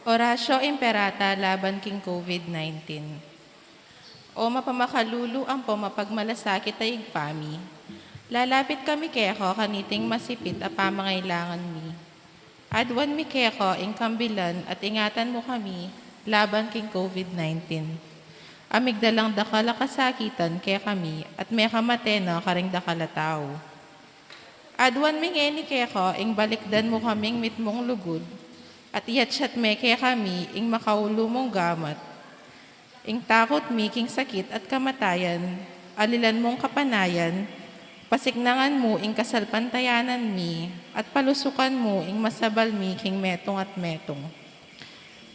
Orasyo Imperata laban king COVID-19. O mapamakalulu ang mapagmalasakit ay igpami. Lalapit kami keko kaniting masipit a pamangailangan mi. Adwan mi keko ing kambilan at ingatan mo kami laban king COVID-19. Amigdalang dakala kasakitan kaya kami at may kamateno karing dakala tao. Adwan mi ngeni keko ing balikdan mo kaming mitmong lugod at iyatsat me kaya kami ing makaulo mong gamat. Ing takot mi king sakit at kamatayan, alilan mong kapanayan, pasignangan mo ing kasalpantayanan mi, at palusukan mo ing masabal mi king metong at metong.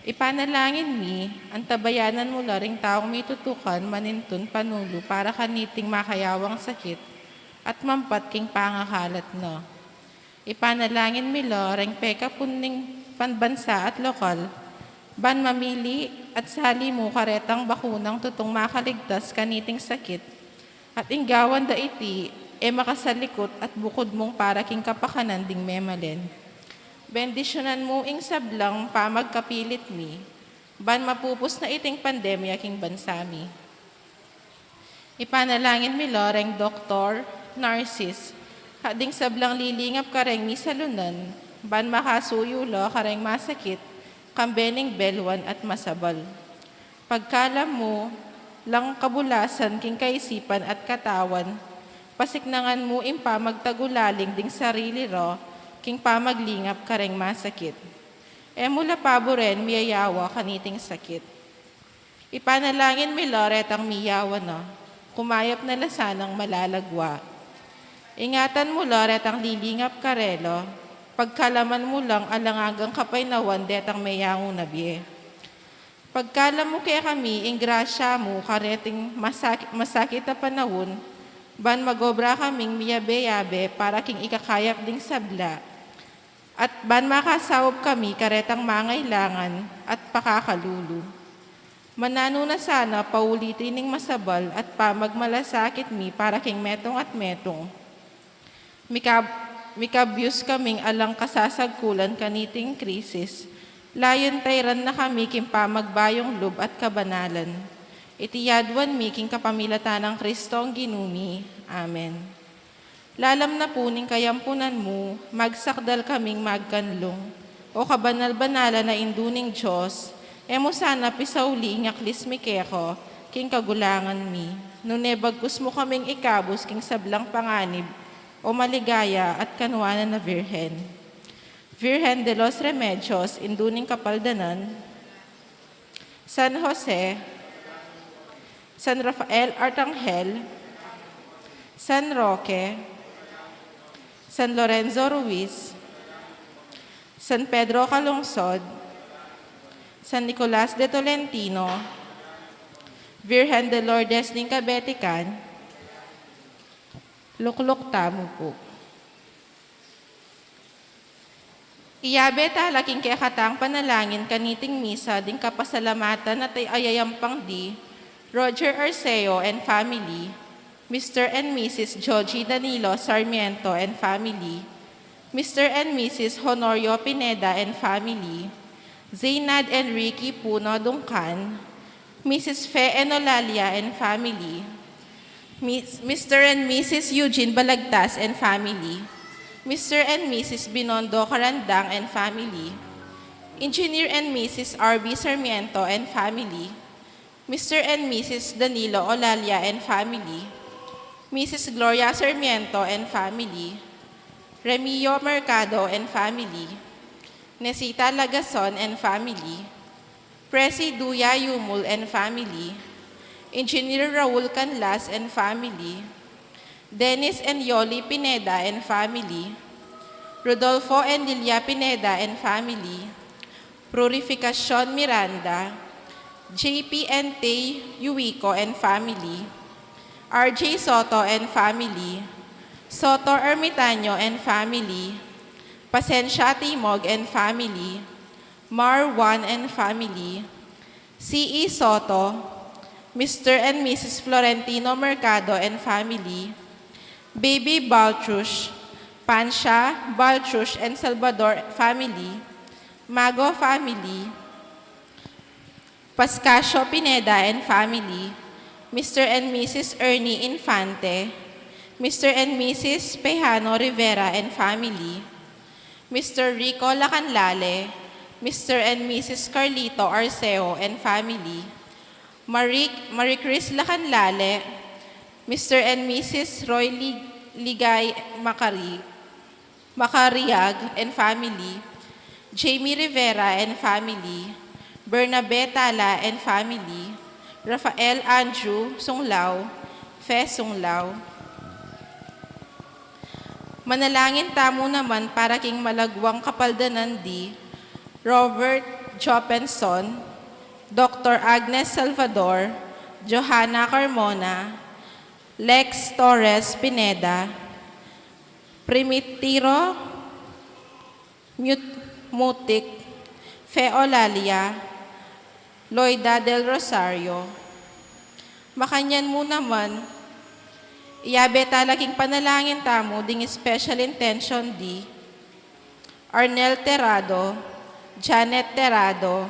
Ipanalangin mi, ang tabayanan mo laring taong may tutukan manintun panulo para kaniting makayawang sakit at mampat king pangakalat no. Ipanalangin mi laring peka puning panbansa at lokal, ban mamili at sali mo karetang bakunang tutong makaligtas kaniting sakit, at inggawan da iti, makasalikot at bukod mong para king kapakanan ding memalen. Bendisyonan mo ing sablang pamagkapilit mi, ban mapupos na iting pandemya king bansami. Ipanalangin mi loreng Dr. Narcis, hading sablang lilingap kareng mi salunan, ban makasuyulo kareng masakit, kambening belwan at masabal. Pagkalam mo, lang kabulasan king kaisipan at katawan, pasiknangan mo impa magtagulaling ding sarili ro, king pamaglingap kareng masakit. Mula paboren miyayawa kaniting sakit. Ipanalangin mi Loret ang miyawa no, kumayap na lasanang malalagwa. Ingatan mo Loret ang lilingap karelo, pagkalaman mo lang alangagang kapaynawan detang mayango na biye. Pagkalam mo kaya kami, ingrasya mo kareting masakit na panahon, ban magobra kaming miyabe-yabe para king ikakayap ding sabla, at ban makasawop kami karetang mangailangan at pakakalulu. Manano na sana paulitin ning masabal at pamagmalasakit mi para king metong at metong. Mikabyus kaming alang kasasagkulan kaniting krisis, layon tayran na kami king pamagbayong lub at kabanalan. Itiyadwan mi king kapamilatan ng Kristo ang ginumi. Amen. Lalam na puning kayampunan mo, magsakdal kaming magkanlong, o kabanal-banala na induning Diyos, mo sana pisauli ngaklis mi keko, king kagulangan mi. Nunebagkus mo kaming ikabos king sablang panganib, o maligaya at kanwanan na Virhen. Virgen de los Remedios, induning kapaldanan, San Jose, San Rafael Arcangel, San Roque, San Lorenzo Ruiz, San Pedro Calungsod, San Nicolas de Tolentino, Virgen de Lourdes ning Kabetikan, Lukluk tamo po. Iyabe talaking kaya katang panalangin kaniting misa ding kapasalamatan at ayayampang di Roger Arceo and family, Mr. and Mrs. Joji Danilo Sarmiento and family, Mr. and Mrs. Honorio Pineda and family, Zainad and Ricky Puno Dungkan, Mrs. Fe Enolalia and family, Mr. and Mrs. Eugene Balagtas and family, Mr. and Mrs. Binondo Carandang and family, Engineer and Mrs. R.B. Sarmiento and family, Mr. and Mrs. Danilo Olalia and family, Mrs. Gloria Sarmiento and family, Remio Mercado and family, Nesita Lagason and family, Presi Duya Yumul and family, Engineer Raul Canlas and family, Dennis and Yoli Pineda and family, Rodolfo and Lilia Pineda and family, Purificacion Miranda, JP and Tay Yuico and family, RJ Soto and family, Soto Ermitaño and family, Pasensya Timog and family, Mar Juan and family, C.E. Soto, Mr. and Mrs. Florentino Mercado and family, Baby Baltrush, Pansha, Baltrush and Salvador family, Mago family, Pascasio Pineda and family, Mr. and Mrs. Ernie Infante, Mr. and Mrs. Pejano Rivera and family, Mr. Rico Lacanlale, Mr. and Mrs. Carlito Arceo and family, Marie Chris Lacanlale, Mr. and Mrs. Roy Ligay Macariag and family, Jamie Rivera and family, Bernabe Tala and family, Rafael Andrew Sunglao, Fe Sunglao. Manalangin tamo naman para king malagwang kapaldanan di Robert Jopenson, Dr. Agnes Salvador, Johanna Carmona, Lex Torres Pineda, Primitiro Mutik Fe Olalia, Loida del Rosario. Makanyan mo naman, iyabe talaking panalangin tamo ding special intention di Arnel Terrado, Janet Terrado,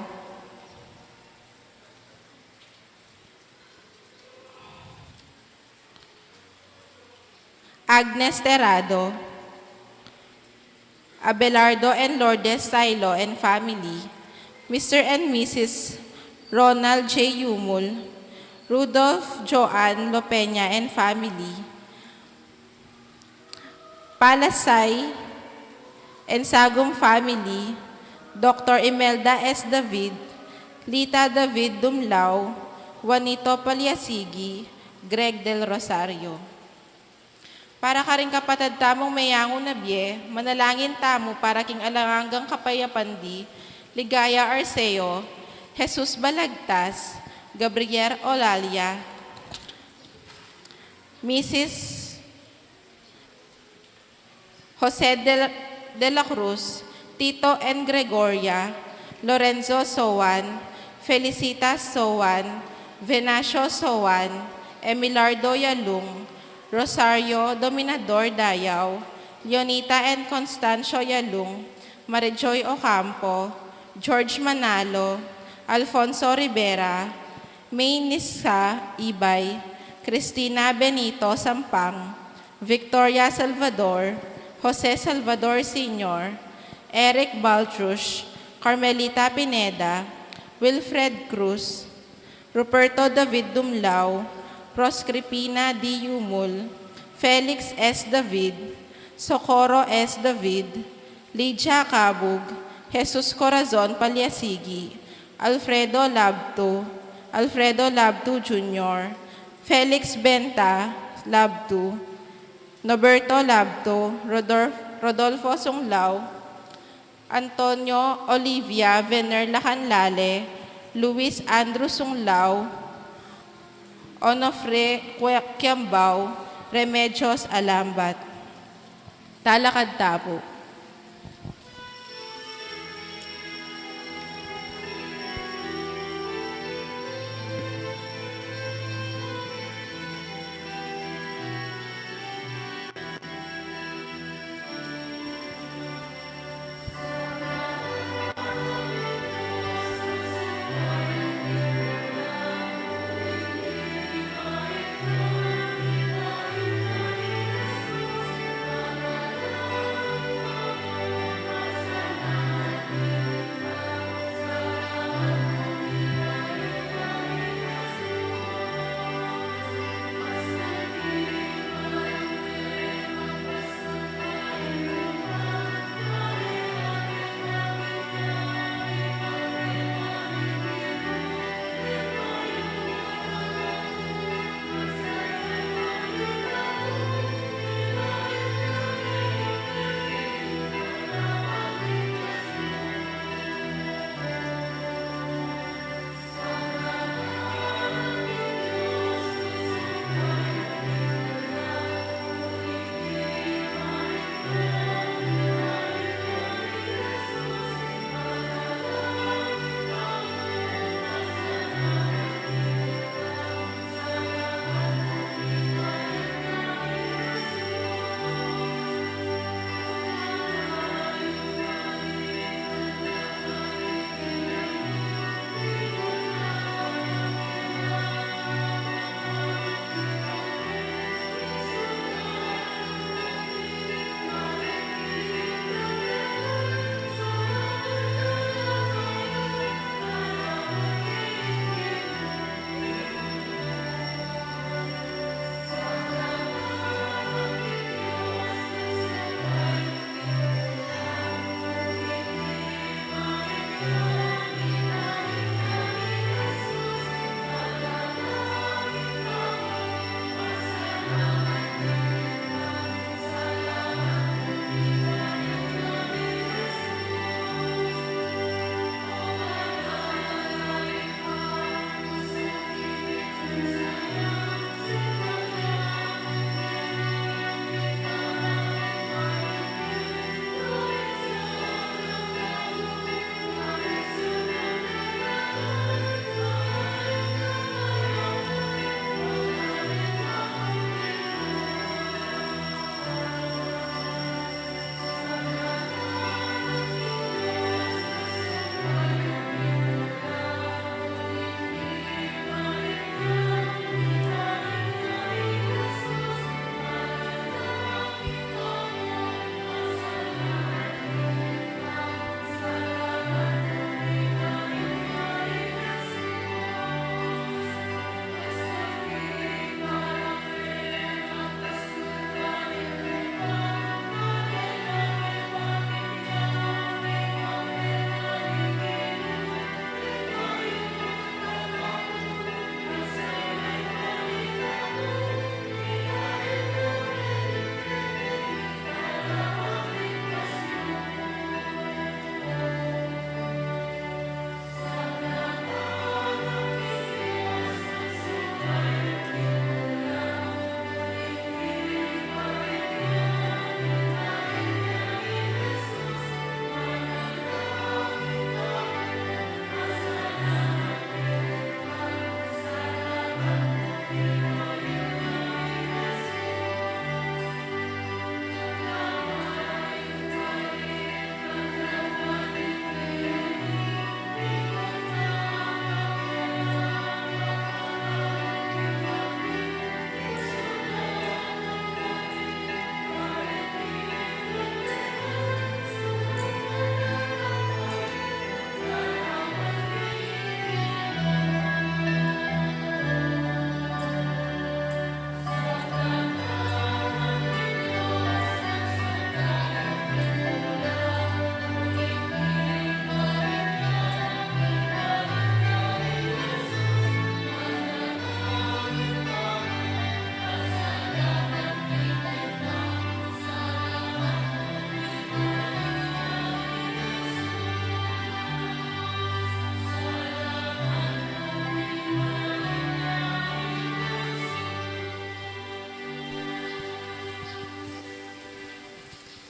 Agnes Terrado, Abelardo and Lourdes Silo and family, Mr. and Mrs. Ronald J. Yumul, Rudolph Joanne Lopeña and family, Palasay and Sagum family, Dr. Imelda S. David, Lita David Dumlao, Juanito Paliasigi, Greg Del Rosario. Para ka rin kapatid tamong mayango na biye, manalangin tamo para king alangangang kapayapandi, Ligaya Arceo, Jesus Balagtas, Gabriel Olalia, Mrs. Jose de la Cruz, Tito and Gregoria, Lorenzo Sowan, Felicitas Sowan, Venacio Sowan, Emilardo Yalung, Rosario Dominador Dayaw, Leonita and Constancio Yalung, Marijoy Ocampo, George Manalo, Alfonso Rivera, May Nisa Ibay, Cristina Benito Sampang, Victoria Salvador, Jose Salvador Sr., Eric Baltrush, Carmelita Pineda, Wilfred Cruz, Ruperto David Dumlao, Proscripina D. Yumul, Felix S. David, Socorro S. David, Lydia Cabug, Jesus Corazon Paliasigi, Alfredo Labto Jr., Felix Benta Labto, Noberto Labto, Rodolfo Sunglao, Antonio Olivia Vener Lacanlale, Luis Andrew Sunglao, Onofre Quiambao, Remedios Alambat. Talakad tapo.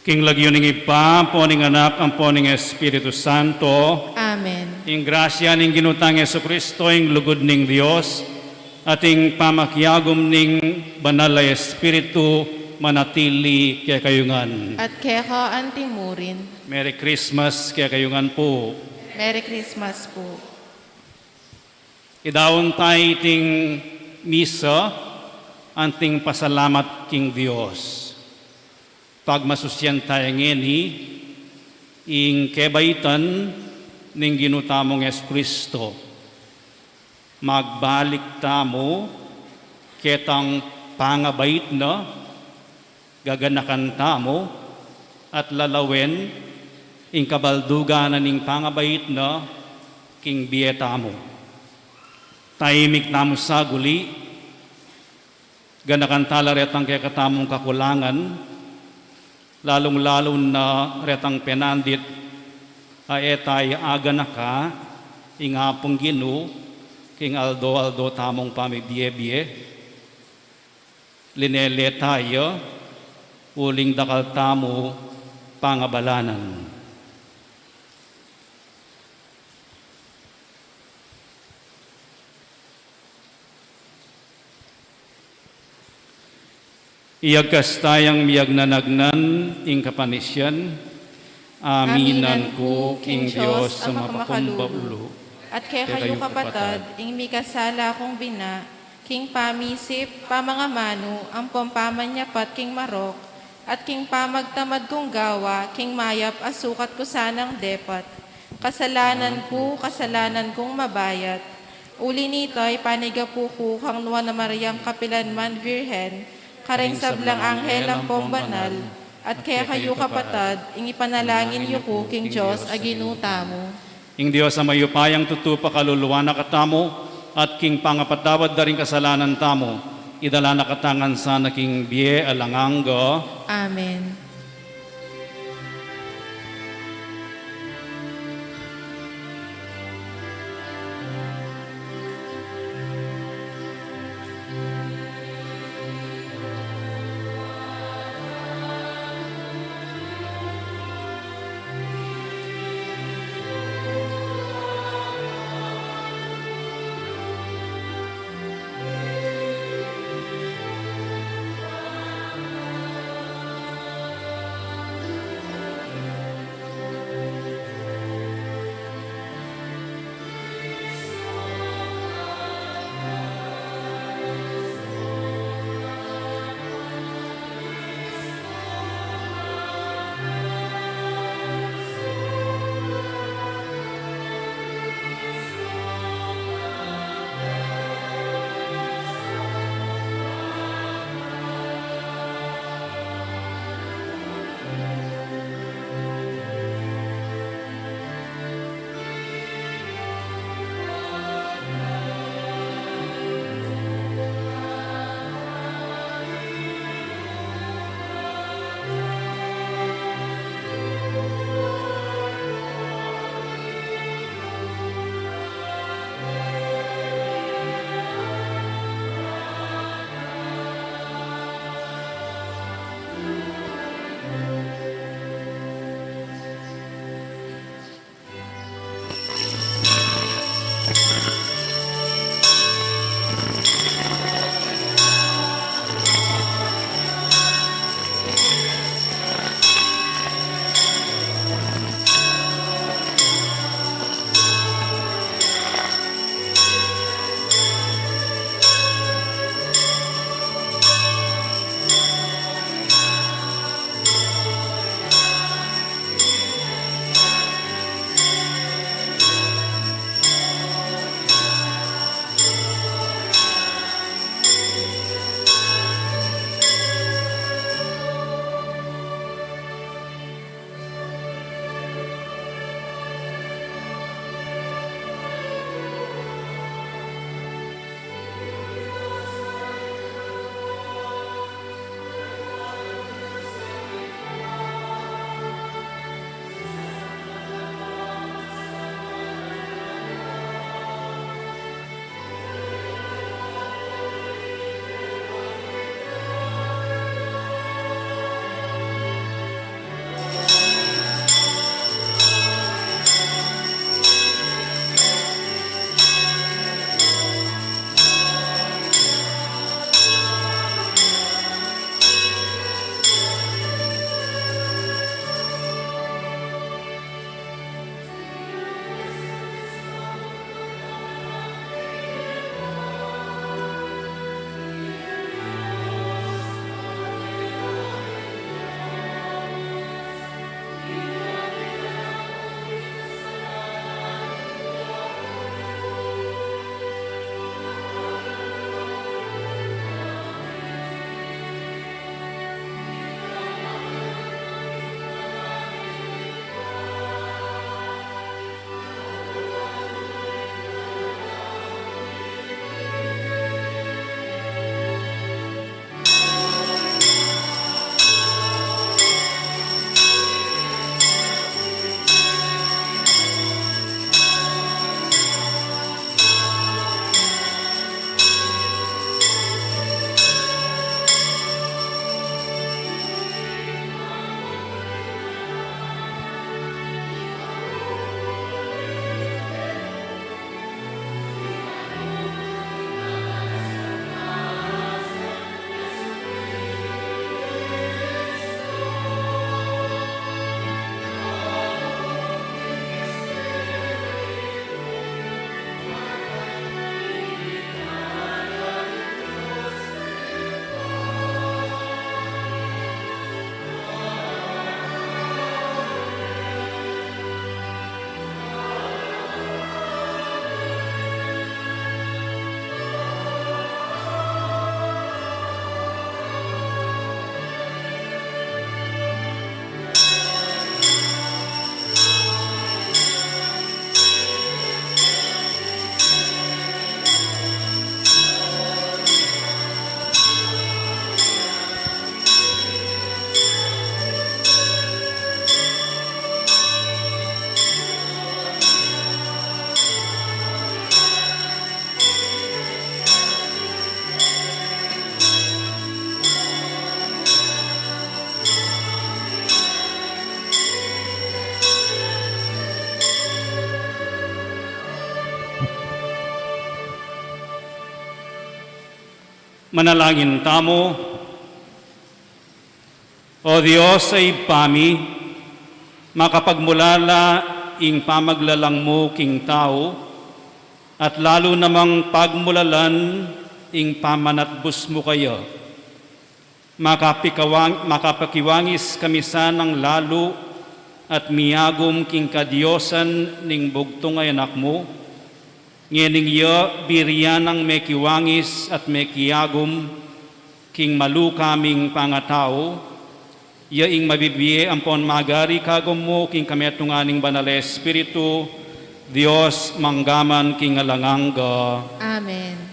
King lagyo ning ipa, poning anak, ang poning Espiritu Santo, Amen. ing grasya ning ginutang Yesu Kristo, ing lugod ning Dios, ating pamakyagom ning banal na Espiritu, manatili kaya kayungan. At keko antimurin. Merry Christmas kaya kayungan po. Merry Christmas po. Idawon tayo iting misa, anting pasalamat king Dios. Pagmasusyan tayo ngeni, ing kebaitan ning ginutamong Kristo. Magbalik tamo, ketang pangabait na, gaganakan tamo, at lalawen, ing kabalduganan ning pangabait na, king bieta mo. Tahimik namo sa guli, ganakan tala retang kaya katamong kakulangan, lalong-lalo na retang penandit, etay aga na ka, ingapong ginu, king aldo tamong pamibye-bye, linele tayo, uling dakal tamo, pangabalanan. Iyagkas tayang miyag nanagnan, ing kapanisyan, aminan ko, king Diyos, sa mapakalulo. At kay kayo kapatad, ing mikasala kong bina, king pamisip, pamangamano, ang pampamanyapat king marok, at king pamagtamad kong gawa, king mayap asukat ko sanang depat. Kasalanan kong mabayat. Uli nito'y panigapuko kang nuwa na Mariam Kapilanman Virhen, karing sablang anghel ang pombanal, at kaya kayo kapatad, ing ipanalangin yu ko king Diyos aginuta mo. Ing Diyos sa mayupayang tutupa kaluluwa na katamo, at king pangapatawad da rin kasalanan tamo, idala na katangan sa naking biye alangangga. Amen. Manalangin tamo. O Diyos ay pami, makapagmulala ing pamaglalang mo king tao, at lalo namang pagmulalan ing pamanatbus mo kayo. Makapakiwangis kami sanang lalo at miyagom king kadyosan ning bugtong ay anak mo, ngening iyo biriyan ang mekiwangis at mekiyagom king malukaming pangatao, yaing mabibiye ampon magari kagom mo king kametunganing banal Espiritu, Dios manggaman king alangangga. Amen.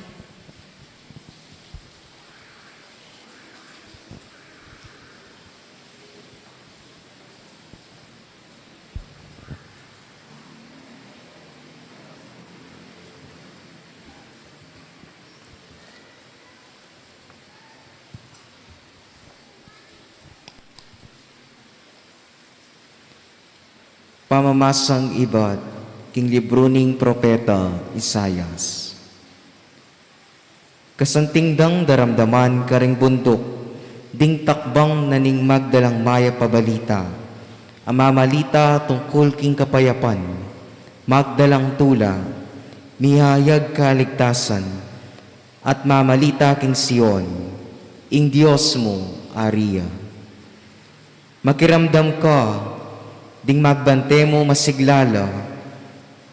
Pamamasang iba't king libro ning propeta Isayas. Kasantingdang daramdaman karing bundok, ding takbang naning magdalang maya pabalita, amamalita tungkol king kapayapan, magdalang tula, mihayag kaligtasan, at mamalita king Sion, ing Diyos mo, Aria. Makiramdam ka, ding magbante mo masiglala,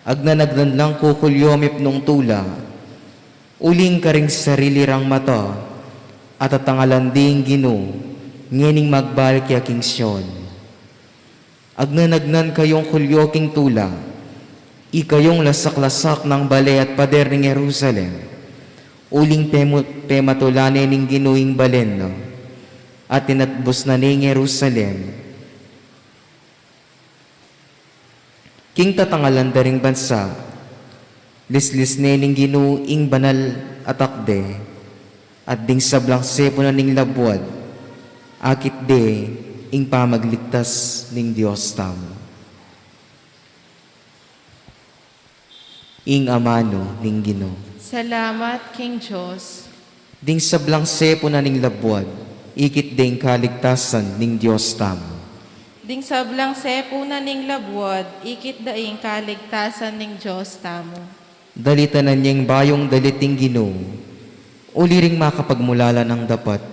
agnanagdan lang kukulyomip nung tula, uling ka ring sarili rang mata, at atangalanding Gino, ngening magbalik yaking Sion. Agnanagnan kayong kulyoking tula, ikayong lasak-lasak ng balay at pader ng Jerusalem, uling pematulane ning Ginoing balen, no? At tinatbos na ning Jerusalem, king tatangalan daring bansa, lislis nening Ginuing banal at akde, at ding sablang sepo na ning labwad, akit de ing pamagligtas ning Diyos tamo. Ing amano ning Gino. Salamat, King Diyos. Ding sablang sepo na ning labwad, ikit ding kaligtasan ning Diyos tamo. Ding sablang sepo na ning labwad, ikit daing kaligtasan ning Diyos tamo. Dalitanan niyang bayong daliting Gino, uliring makapagmulala ng dapat,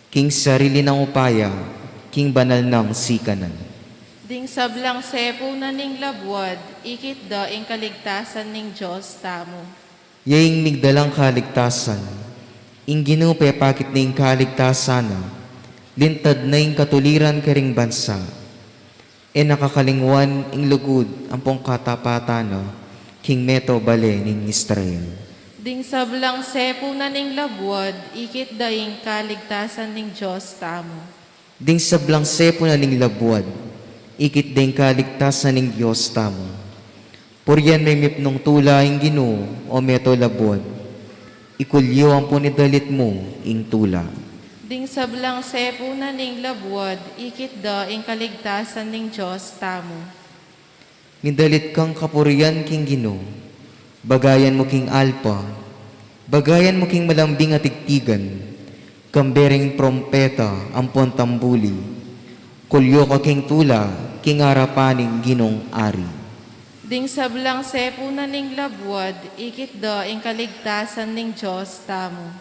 king sarili ng upaya, king banal ng sikanan. Ding sablang sepo na ning labwad, ikit daing kaligtasan ning Diyos tamo. Yaing migdalang kaligtasan, ing Gino pepakit na ing kaligtasan, lintad na ing katuliran karing bansa, e nakakalingwan ing lugod ampong katapatan, king meto bale ning Israel. Ding sablang sepo na ning labwad, ikit daing kaligtasan ning Diyos tamo. Ding sablang sepo na ning labwad, ikit ding kaligtasan ning Diyos tamo. Puryan may mipnong tula ing Gino o meto labwad, ikulyo ang punidalit mo ing tula. Ding sablang sepo na ning labwad, ikit daing kaligtasan ning Diyos tamo. Nidalit kang kapurian king Gino, bagayan mo king alpa, bagayan mo king malambing at tigtigan, kambering prompeta ang pontambuli, kulyo ka king tula, king harapaning Ginong ari. Ding sablang sepo na ning labwad, ikit daing kaligtasan ning Diyos tamo.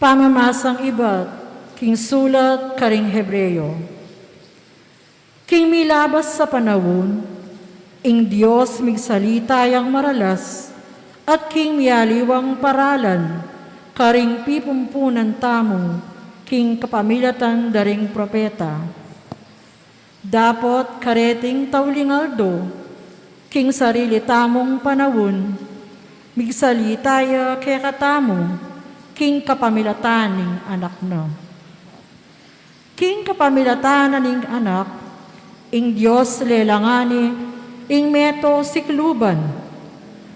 Pamamasang iba't king sulat karing Hebreyo. King milabas sa panahon, ing Diyos migsalita yang maralas, at king mialiwang paralan, karing pipumpunan tamo, king kapamilatan daring propeta. Dapot kareting taulingaldo, king sarili tamong panahon, migsalitaya kaya katamo, king kapamilatan ning anak na. King kapamilatan ning anak, ing Diyos lelangani, ing meto sikluban,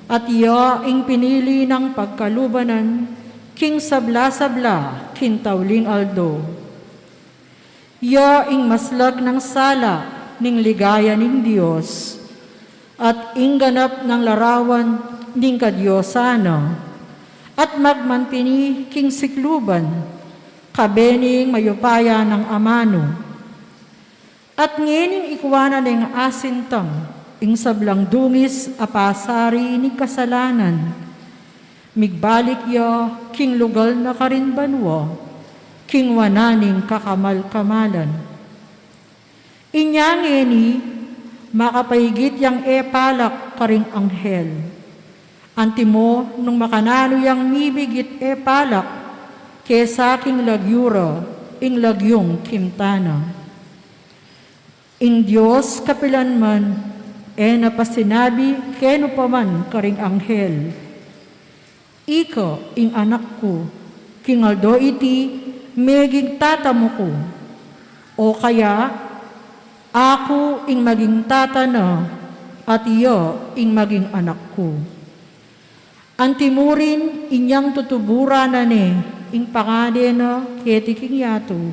at iya ing pinili ng pagkalubanan, king sabla-sabla, king tauling aldo. Ya ing maslag ng sala ning ligaya ning Dios, at ing ganap ng larawan ning kadyosana, at magmantini king sikluban, kabening mayupaya ng amano. At ngining ikwana ning asintang, ing sablang dungis apasari ni kasalanan, migbalik ya king lugal na karinbanwa, king wananing kakamal-kamalan. Inyangeni, makapaigit yang epalak karing anghel. Antimo nung makanano yang mibigit epalak, kesa king lagyura, ing lagyong kimtana. Ing Diyos kapilanman, napasinabi keno paman karing anghel. Ika ing anak ko, king aldo iti, meging tatamo ko. O kaya, ako ing maging tatana, at iyo ing maging anak ko. Antimurin inyang tutubura na ing pangade na keti king yato,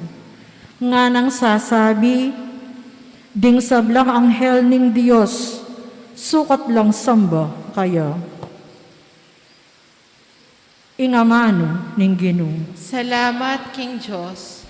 nga nang sasabi, ding sablang anghel ning Diyos, sukat lang samba kaya. Ingamano ning Ginoo. Salamat, King Diyos.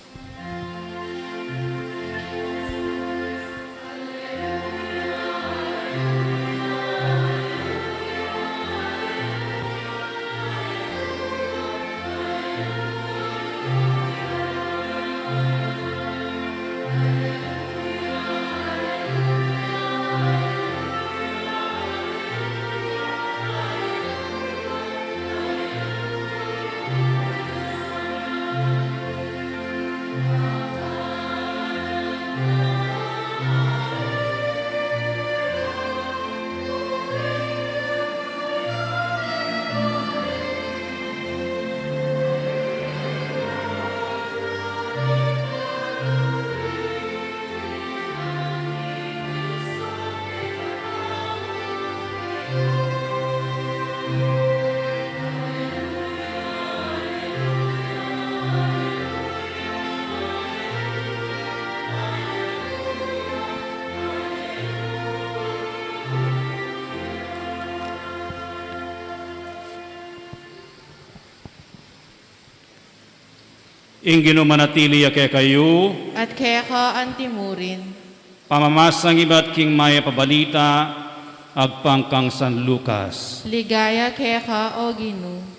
Ingino manatili kay kayo, At kaya ko antimurin. pamamasang iba't king maya pabalita, agpangkang San Lucas. Ligaya kaya ka, O Ginoo.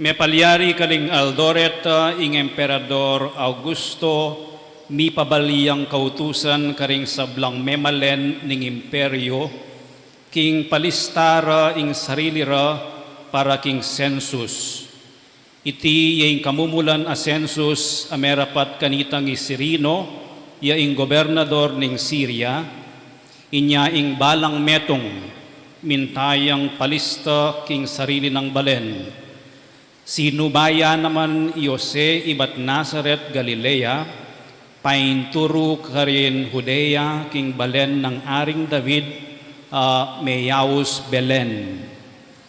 Me palyari kaling Aldoret ing Emperador Augusto, mi pabaliyang kautusan karing sablang memalen ning imperyo, king palistara ing sarili ra para king census. Iti yung kamumulan a census amerapat kanitang isirino, ya ing gobernador ning Syria, inya ing balang metong, mintayang palista king sarili ng balen. Sinubaya naman Jose ibat Nazaret, Galilea, painturo karin Judea, king balen ng Aring David, Meyaus Belen.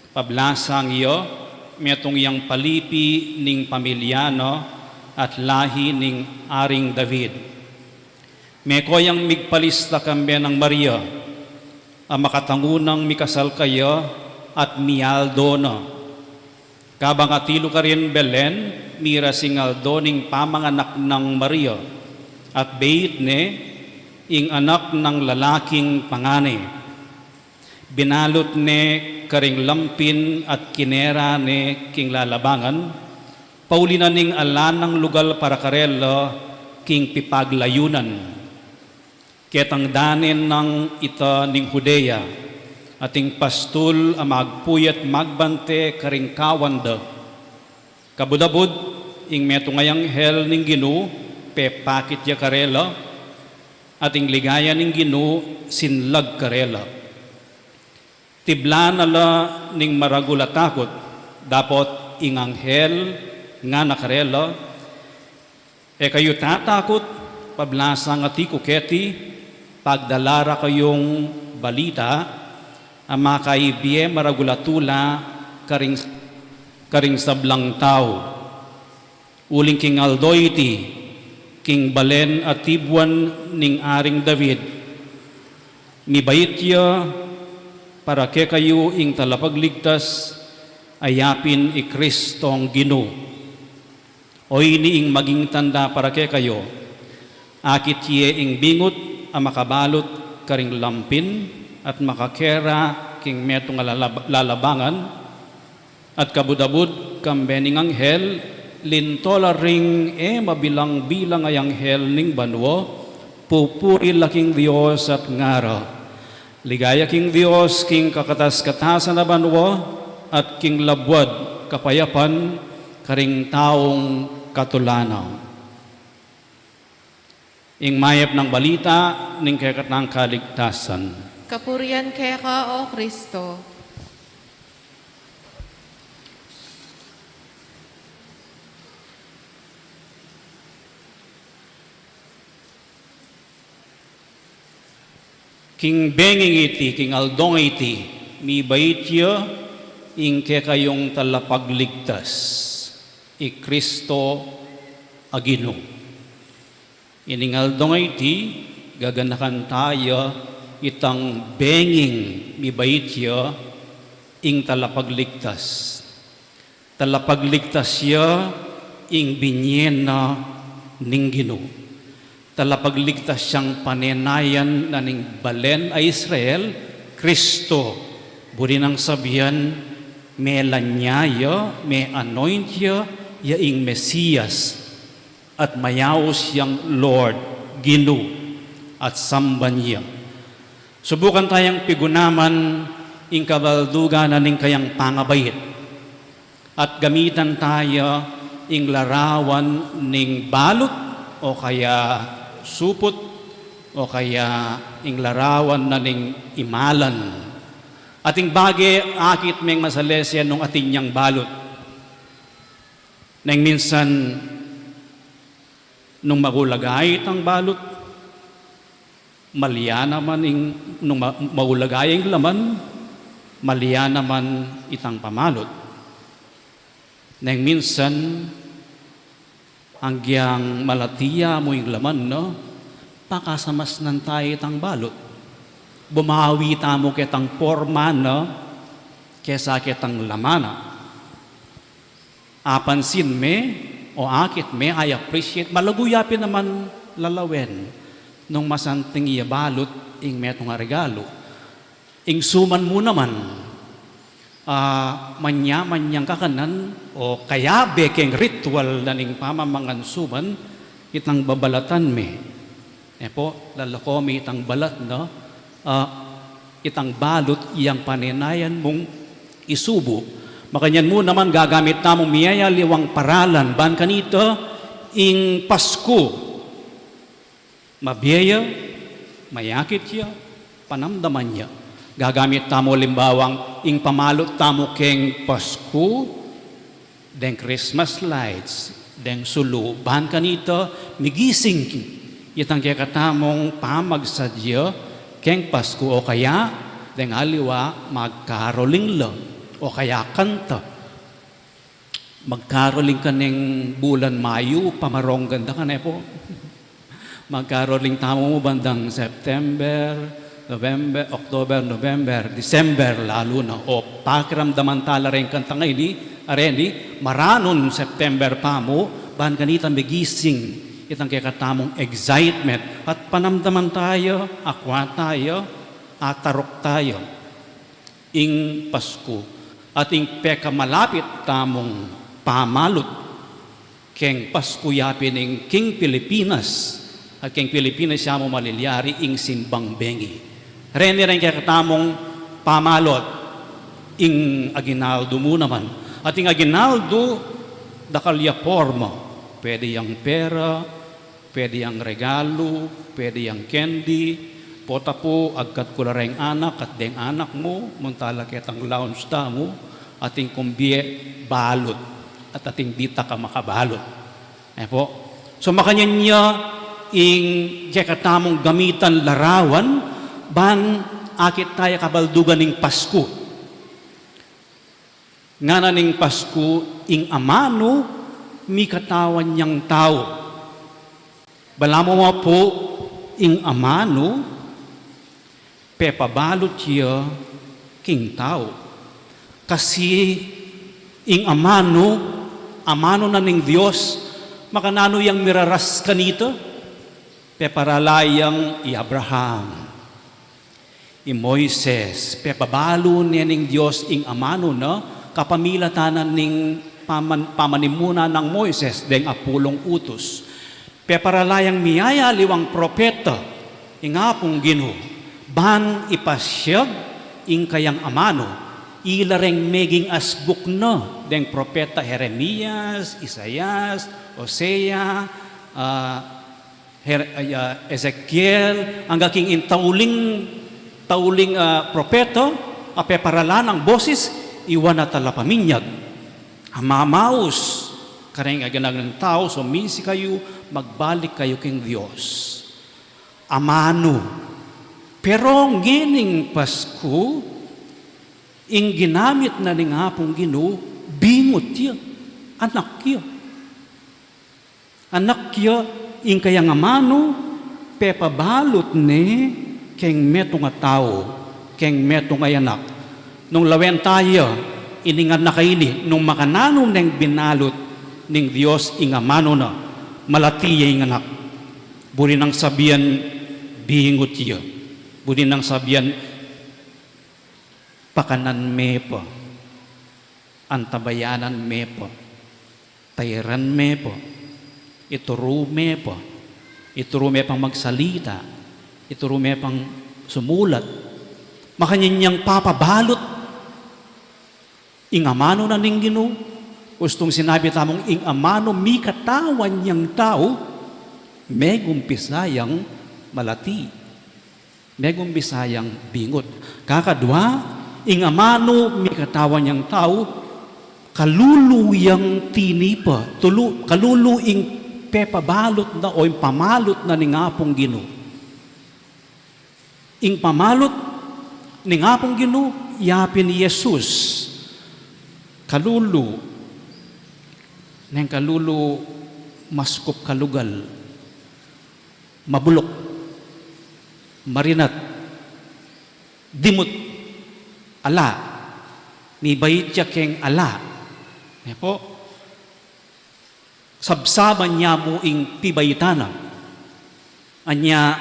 Pablasang iyo, metong yang palipi ning pamilyano at lahi ning Aring David. Mekoyang migpalista kambe ng Maria, makatangunang mikasal kayo at mialdo na. Kabang atilo ka rin Belen, mira singal doning pamanganak ng Maria, at beit ne, ing anak ng lalaking pangane. Binalot ne karing lampin at kinera ne king lalabangan, paulinan ning alan ng lugal para karela king pipaglayunan. Ketang danin ng ita ning Judea, ating pastul amagpuyat magbante karing kawanda. Kabudabud, ing meto ngayang hel ning Ginoo, pepakit ya karela, ating ligaya ning Ginoo, sinlag karela. Tiblan ala ning maragulatakot, dapat ing anghel, nga nakarela, kayo tatakot, pablasa nga ti kuketi, pagdalara kayong balita, ang makaibye maragulatula, karing sablang tao. Uling king Aldoyti, king Balen at Tibuan ning Aring David, mibait ya para ke kayo ing talapagligtas, ayapin i Kristong Ginoo. O iniing maging tanda para ke kayo, akit ye ing bingot ang makabalot karing lampin at makakera king metong lalabangan at kabudabud kambening anghel lintola ring mabilang-bilang ay anghel ning banwo pupuri laking Dios at ngara ligaya king Dios king kakatas-katasan na banwo at king labwad kapayapan karing taong katulanaw. Ing mayap ng balita ning kekatang kaligtasan. Kapurian keka, O Kristo. King benging iti, king aldong iti, mi bait yo, ing kekayong talapagligtas, i Kristo agino. Ining aldong iti, gaganakan tayo, itang benging mi bait yo, ing talapagligtas. Talapagligtas yo, ing binyena ning Ginoo. Talapagligtas siyang panenayan na ning balen ay Israel, Kristo. Buri nang sabihan, may lanyaya, may anoint ya, yaing Mesiyas, at mayaos yang Lord, Ginoo, at samban niya. Subukan tayong pigunaman, ing kabaldugan na ning kayang pangabayit, at gamitan tayo, ing larawan ning balot, o kaya supot o kaya ing larawan na ning imalan. Ating bagay akit meng masalesya nung ating niyang balot. Nang minsan nung magulagay itang balot, maliya naman nung magulagay ang laman, maliya naman itang pamalot. Nang minsan hanggang malatiya mo yung laman, no? Pakasamas nan tayo itang balot. Bumawi tamo kitang forma, no? Kesa kitang laman. Apansin me, o akit me, I appreciate, malaguyapin naman lalawen nung masanting iya balot, ing metong regalo. Ing suman mo naman, manyang kakanan o kaya bekeng ritual na ning pamamangan suman itang babalatan me. Po, lalako mi itang balat, no? Itang balot iyang panenayan mong isubo. Makanyan mo naman gagamit namong miyaya liwang paralan. Ban kanito, ing Pasko. Mabiyaya, mayakit siya, panamdaman niya. Gagamit tamo limbawang ing pamalot tamo keng Pasko, den Christmas lights, den sulu. Bahan kanito, migising itang kaya katamong pamagsadya keng Pasko o kaya den aliwa magkaroling lo o kaya kanta. Magkaroling ka ng bulan Mayo, pamarong ganda ka na po. Magkaroling tamo mo bandang September, November, October, November, December lalo na. O pakiramdaman tala rin kanta ngayon, areni, maranon September pa mo, bahan kanita migising, itang kakatamong excitement, at panamdaman tayo, akwa tayo, atarok tayo, ing Pasko, at ing peka malapit tamong pamalot, keng Pasko yapin ing King Pilipinas, at king Pilipinas siya mo malilyari ing simbang bengi. Reni rin kaya katamong pamalot, ing aginaldo mo naman. At ing aginaldo, dakalya forma. Pwede yung pera, pwede yung regalo, pwede yung candy, pota po, agkat ko lareng anak, at deng anak mo, muntala kitang lounge ta mo, at ing kumbye balot. at ating dita ka makabalot. Po. So makanyan niya ing katamong gamitan larawan ban akit tayo kabaldugan ning Pasko. Nga na ning Pasko ing amano mi katawan niyang tao. Balamo mo po ing amano pepabalot siya king tao. Kasi ing amano na ning Diyos, makanano yang miraras kanito? Peparalayang i Abraham, i Moises, pepabalo niya ning Diyos ing amano na kapamilatanan ning pamanimuna ng Moises deng apulong utos. Peparalayang miyaya liwang propeta, ingapong Ginoo, ban ipasyag ing kayang amano, ilareng meging asbuk na deng propeta Jeremias, Isaias, Hosea, Ezekiel, ang gaking intauling propeta, apeparalan ang boses, iwan na talapaminyag. Amamaos, kareng aganag ng tao, sumisi kayo, magbalik kayo king Diyos. Amano. Pero ngining Pasko, ing ginamit na ning hapong Ginoo, bingot siya, anak siya. Anak siya, ing kayang amano, pepabalot ni, keng metong nga tao, keng metong nga anak. Nung lawen tayo, iningan na kaini, nung makananong neng binalot ning Diyos ing amano na, malatiya ing anak. Buri nang sabihan, bingot siya. Buri nang sabihan, pakanan me po, antabayanan me po, tayran me po, ituro me po, ituro me pang magsalita, ituro me pang sumulat, makanyanyang papabalot, ing amano na ning Ginoo, gustong sinabi tamong ing amano mi katawan niyang tao, megumpisayang malati, megumpisayang bingot. Kakadwa, ing amano mi katawan niyang tao, kaluluyang tinipa, kaluluing pepabalot na o yung pamalot na ning apong Ginoo. Ing pamalot ning apong Ginoo, yapin ni Jesus, kalulu, neng kalulu maskup kalugal, mabulok, marinat, dimut, ala, ni bayit siya keng ala. Po, sabsaban niya mo ing pibayitana. Anya,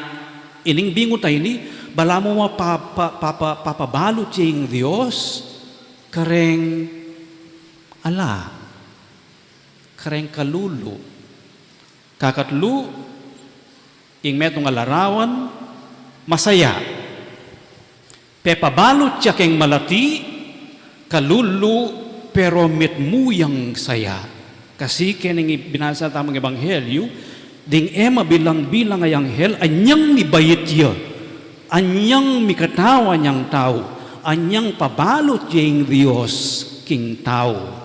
ining bingot ay ni, bala mo papabalot siya ing Diyos, kareng ala, kareng kalulu, kakatlu, ing metong alarawan, masaya. Pepabalot siya keng malati, kalulu, pero mitmuyang saya. Kasi kining binasa tamang ebanghelyo, ding ema bilang-bilang ay anghel, anyang mibayit siya, anyang mikatawa niyang tao, anyang pabalot yung Diyos king tao.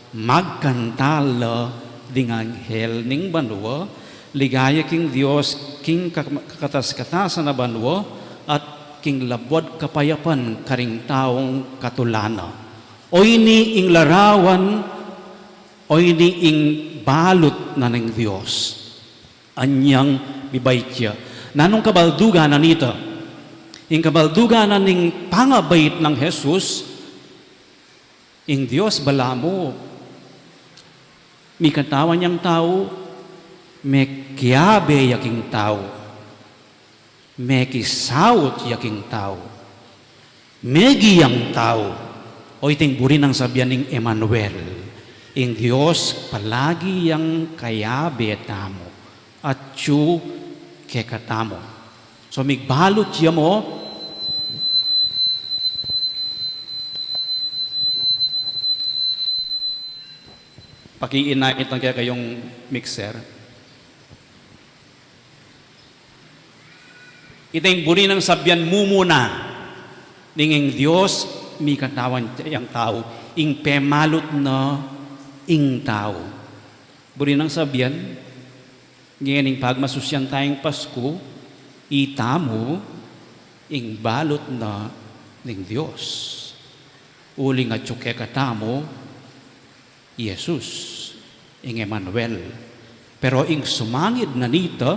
Magkantala ding anghel ning banwa, ligaya king Diyos, king kakatas-katasan na banwa, at king labwad kapayapan karing taong katulana. O ini ing larawan, o ini ing balot na ng Diyos. Anyang bibayt siya. Nanong kabaldugan na nito? Ing kabaldugan na ning pangabayit ng Jesus, ing Diyos balamo, mi katawan niyang tao, may kiyabe yaking tao, may kisawot yaking tao, may giyang tao, o iting buri ng sabihan ng Emmanuel, ing Diyos palagi yang kayabe tamo, at siyo kekatamo. So migbalot siya mo, pakiinait lang kaya kayong mixer. Iting buri ng sabyan mumuna, ninging Diyos, mi katawan yang tao, ing pemalot na ing tao. Buri nang sabihan, ngayon pagmasusyan tayong Pasko, itamo ing balot na ning Diyos. Uling at tsuke katamo, Jesus, ing Emmanuel. Pero ing sumangid na nito,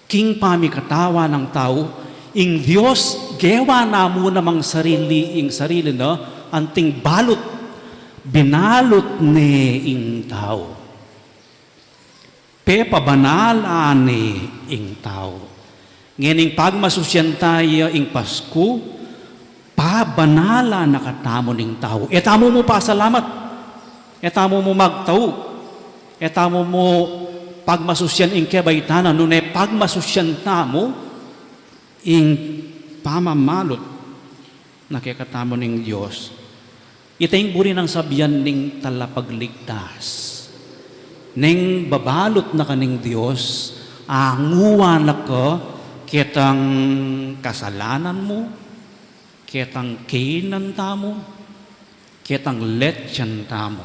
king pamikatawa ng tao, ing Diyos, gewa na mo namang sarili na, anting balot, binalot ni ing tao. Pepabanala ni ing tao. Ngayon pagmasusyan tayo ing Pasko, pabanala nakatamo ning tao. Etamo mo pa salamat. Etamo mo magtao. Etamo mo pagmasusyan ing kebaytanan. Nunay pagmasusyan tamo ing pamamalot nakikatamo ning Diyos. Itaing buri ng sabihan ning talapagligtas. Ning babalot na kaning Diyos, anguwa na ka kitang kasalanan mo, kitang kainan tamo, kitang letsyan tamo.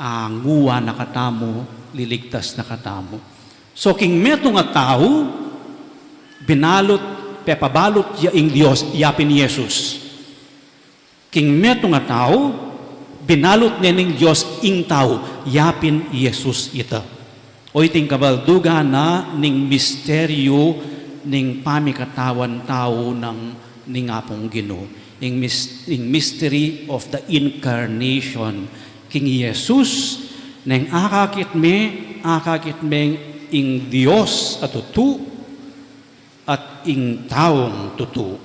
Anguwa na katamo, liligtas na katamo. So king meto nga tao, binalot, pepabalot yaing Diyos, yapin Yesus. King meto nga tao, binalot nining Diyos ing tao, yapin Yesus ita. O iting kabalduga na ning misteryo ning pamikatawan tao ng ning apong Ginoo. Ing mystery of the incarnation. King Yesus, nang akakit me ing Diyos at tutu at ing taong tutu.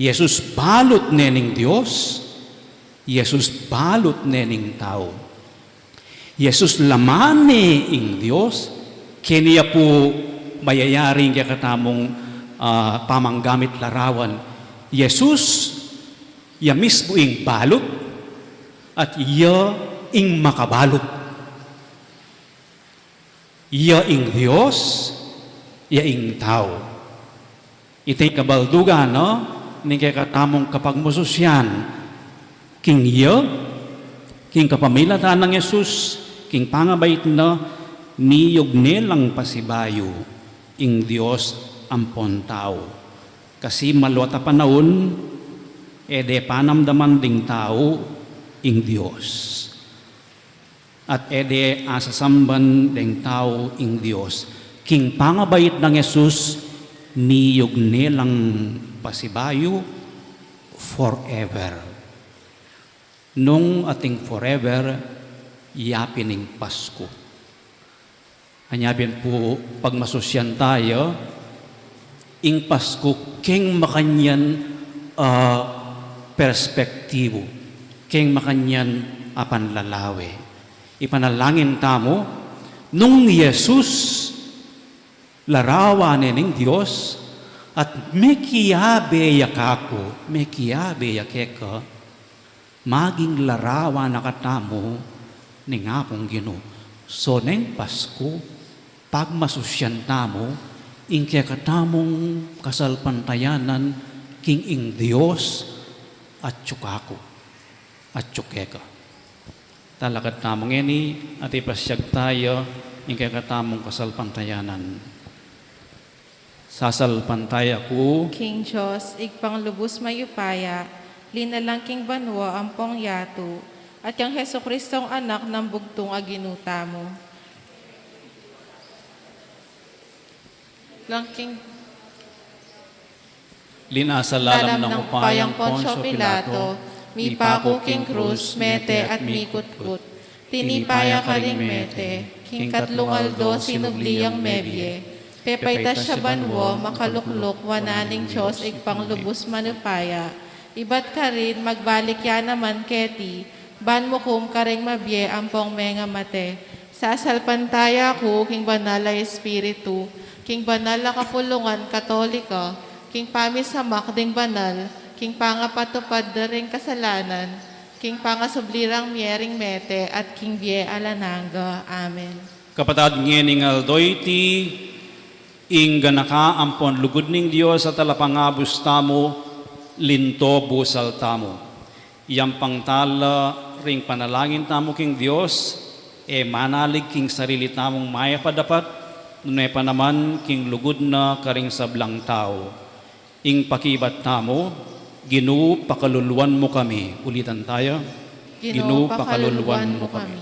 Yesus balot nining Diyos, Yesus balot nening tao. Yesus lamani ing Diyos, kiniya po mayayaring kaya katamong pamanggamit larawan. Yesus, ya mismo ing balot, at iya ing makabalot. Iya ing Diyos, iya ing tao. Itay kabaldugan, no? Ning kaya katamong kapagmususyan, king iyo, king kapamilatan ng Yesus, king pangabait na niyog nilang pasibayo, ing Diyos ampon tao. Kasi malwata panahon, ede panamdaman ding tao, ing Diyos. At ede asasamban ding tao, ing Diyos. King pangabait ng Yesus, niyog nilang pasibayo, forever. Nung ating forever, yapining Pasko. Anyabin po, pagmasusyan tayo, ing Pasko, king makanyan perspektibo, king makanyan apanlalawe. Ipanalangin tamo, nung Yesus, larawan ning Diyos, at mekiyabe yakako, mekiyabe yakeka, maging larawan na katamo ni nga pong Ginoo. So, neng Pasko, pagmasusyan tamo, ing kaya katamong kasalpantayanan, king ing Diyos, at tsukako, at tsukeka. Talagat tamong ini, at ipasyag tayo, ing kaya katamong kasalpantayanan. Sasalpantaya ko, King Diyos, igpang lubos mayupaya, linalangking banwa ampong yato, at yung Heso Kristong anak ng bugtong aginuta mo. Langking linasalalam ng upayang Poncio Pilato, mi pako king krus, mete at mikutkut, tinipaya ka ring mete, king katlungaldo sinubliyang mebye, pepayta siya banwo, makalukluk, wananing Diyos, igpang lubos manupaya, ibat ka rin, magbalik ya naman keti, ban mo kum karing mabye, ampong menga mate, sasalpantaya ko, king banala espiritu, king banala kapulungan, katolika, king pamisamak ding banal, king pangapatupad daring kasalanan, king pangasublirang miering mete, at king bie alananga. Amen. kapatad ngening aldoyti, ing ganaka ampon lugod ning Dios at alapangabus tamo, linto busal tamo. Iyang pangtala ring panalangin tamo king Dios, manalig king sarili tamong maya padapat, nunay pa naman king lugod na karing sablang tao. Ing pakibat tamo, Ginoo pakaluluwan mo kami. Ulitan tayo. Ginoo pakaluluwan mo kami.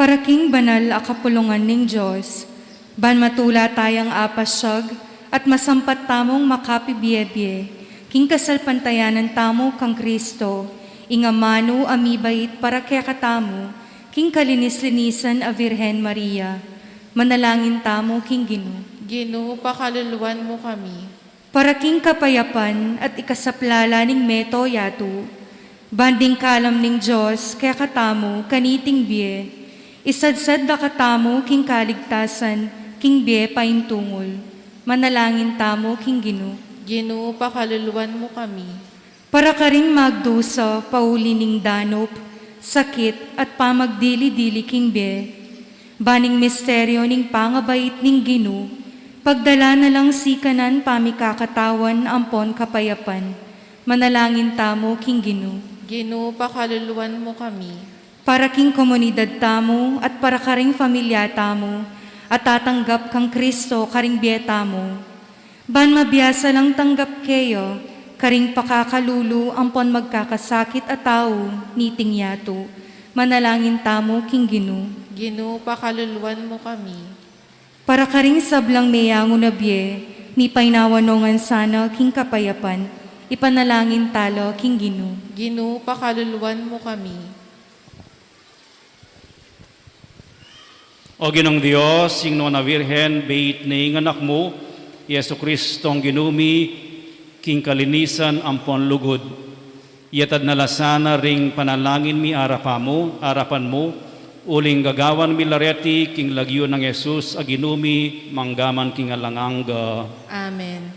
Para king banal a kapulungan ning Diyos, ban matula tayang apasyag at masampat tamong makapibiyebye, king kasalpantayanan tamo kang Kristo, ingamano amibait para kaya katamo, king kalinis-linisan a Virhen Maria, manalangin tamo king Ginoo. Ginoo pakaluluwan mo kami. Para king kapayapan at ikasaplala ning meto yato, banding kalam ning Diyos kaya katamo kaniting biye, isadsad da katamo king kaligtasan, king biye paintungol. Manalangin tamo king Ginoo. Ginoo pakaluluwan mo kami. Para karing magdusa, pauli ning danop, sakit at pamagdili-dili king biye. Baning misteryo ning pangabait ning Ginoo, pagdala na lang sikanan pamikakatawan ampon kapayapan. Manalangin tamo king Ginoo. Ginoo pakaluluwan mo kami. Para king komunidad tamo at para karing pamilya tamo, at tatanggap kang Kristo karing biyeta mo. Ban mabiyasa lang tanggap kayo, karing pakakalulu ampon magkakasakit at tao, niting yato. Manalangin tamo king Ginoo. Ginoo pakaluluwan mo kami. Para karing sablang mayango na biye, ni painawanongan sana king kapayapan, ipanalangin talo king Ginoo. Ginoo pakaluluwan mo kami. O Ginong Dios, ingno na Virhen, bait na anak mo, Yesu Kristo ang ginumi, king kalinisan ampon lugod. Yatad na lasana ring panalangin mi arapan mo, uling gagawan mi lareti king lagyo ng Jesus a ginumi, manggaman king alanganga. Amen.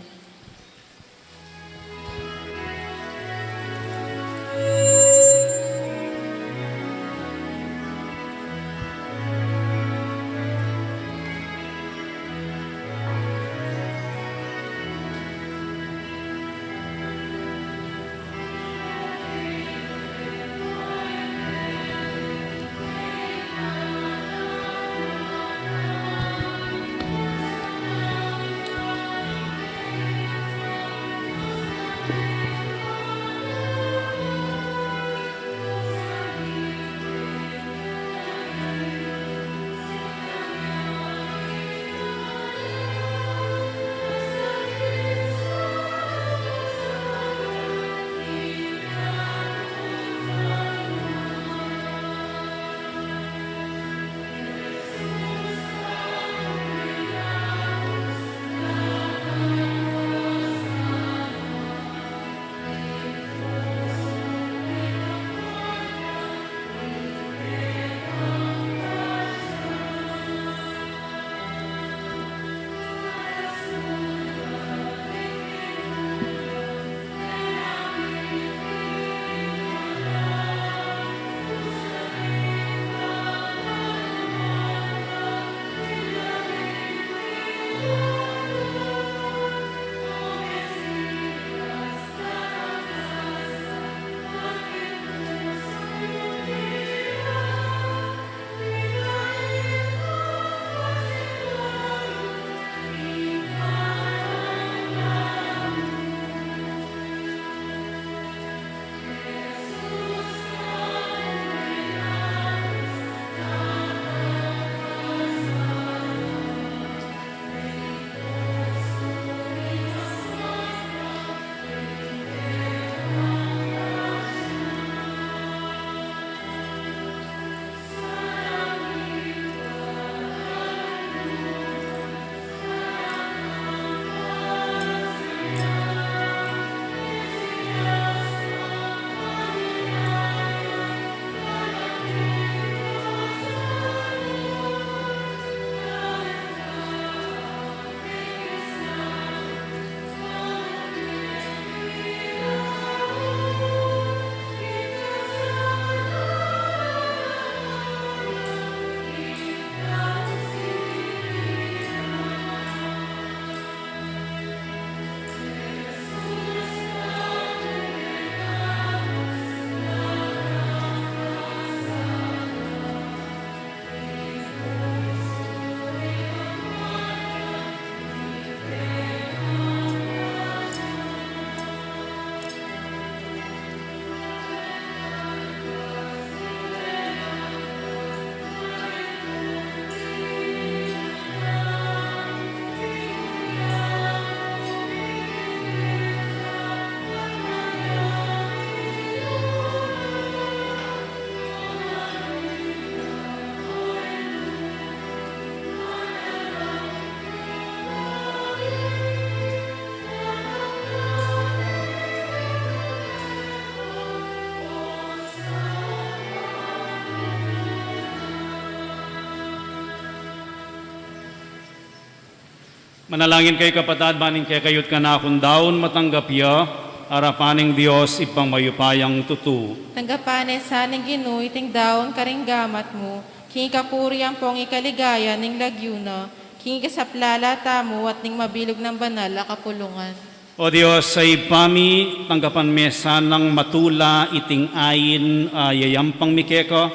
Manalangin kay kapatad, maning kay kayot ka na akong daon matanggap ya, arapaning Diyos ipang mayupayang tutu. Tanggapane sa ning Ginoo iting daon karing gamat mo, king kapuri ang pong ikaligaya ning lagyuna, king kasaplala tamo at ning mabilog ng banal a kapulungan. O Diyos, sa ipami, tanggapan mesa ng matula iting ayin yayampang mikeko,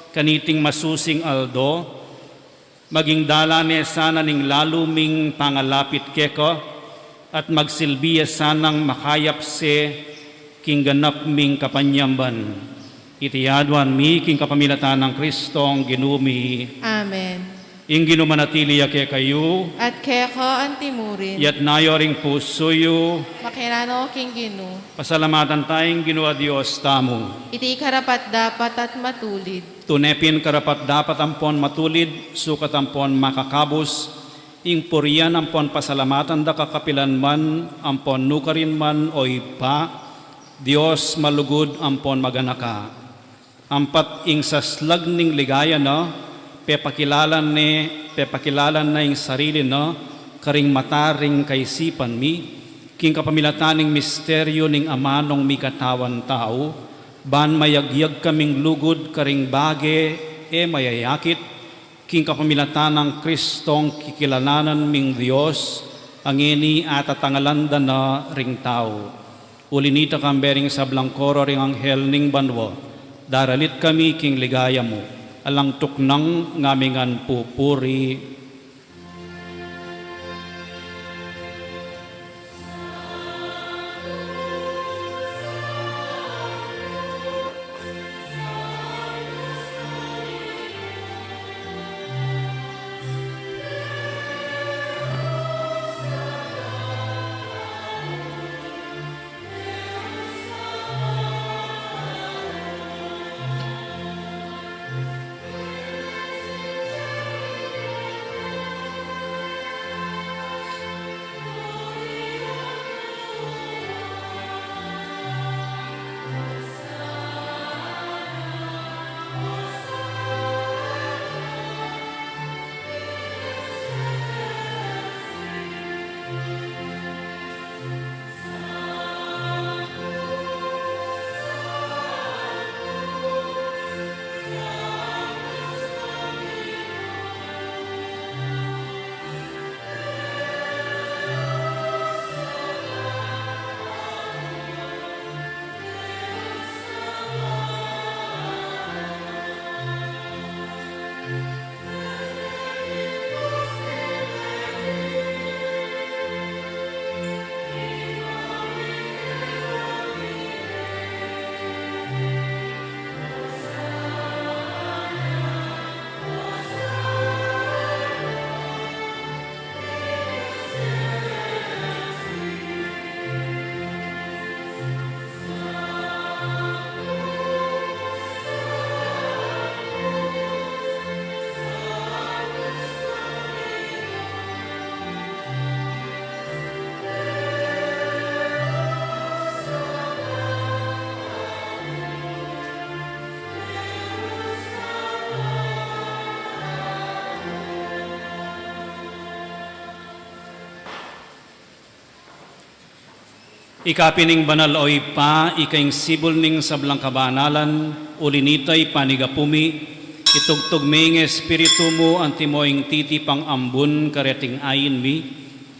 kaniting masusing aldo, maging dala ne sana ning laluming pangalapit keko, at magsilbiya sanang makayap se king ganap ming kapanyamban. Itiyadwan mi king kapamilatan ng Kristong ginumi. Amen. Ing ginumanatili ke kayo, At keko ang timurin, yat nayoring pusoyo, makirano king Ginoo, pasalamatan tayong ginawa Diyos tamo. iti karapat dapat at matulid. Tunepin karapat dapat ampon matulid, sukat ampon makakabos, ing purian ampon pasalamatan da kakapilan man, ampon nukarin man o ipa, Diyos malugod ampon maganaka. Ampat ing saslag ning ligaya na, pepakilalan na ing sarili na, karing mataring kaisipan mi, king kapamilataning misteryo ning amanong mi katawan tao, ban mayagyag kaming lugod karing bage mayayakit, king kapamilatan ng Kristong kikilalanan ming Diyos, ang ini at atangalanda na ring tao. Ulinita kambering sa blangkoro ring anghel ning banwa, daralit kami king ligaya mo, alang tuknang ngamingan pupuri. Ikapining banal o ipa, ikaing sibol ning sablang kabanalan, ulinitay panigapumi, itugtog ming espiritu mo, antimoing titipang ambun kareting ayin mi,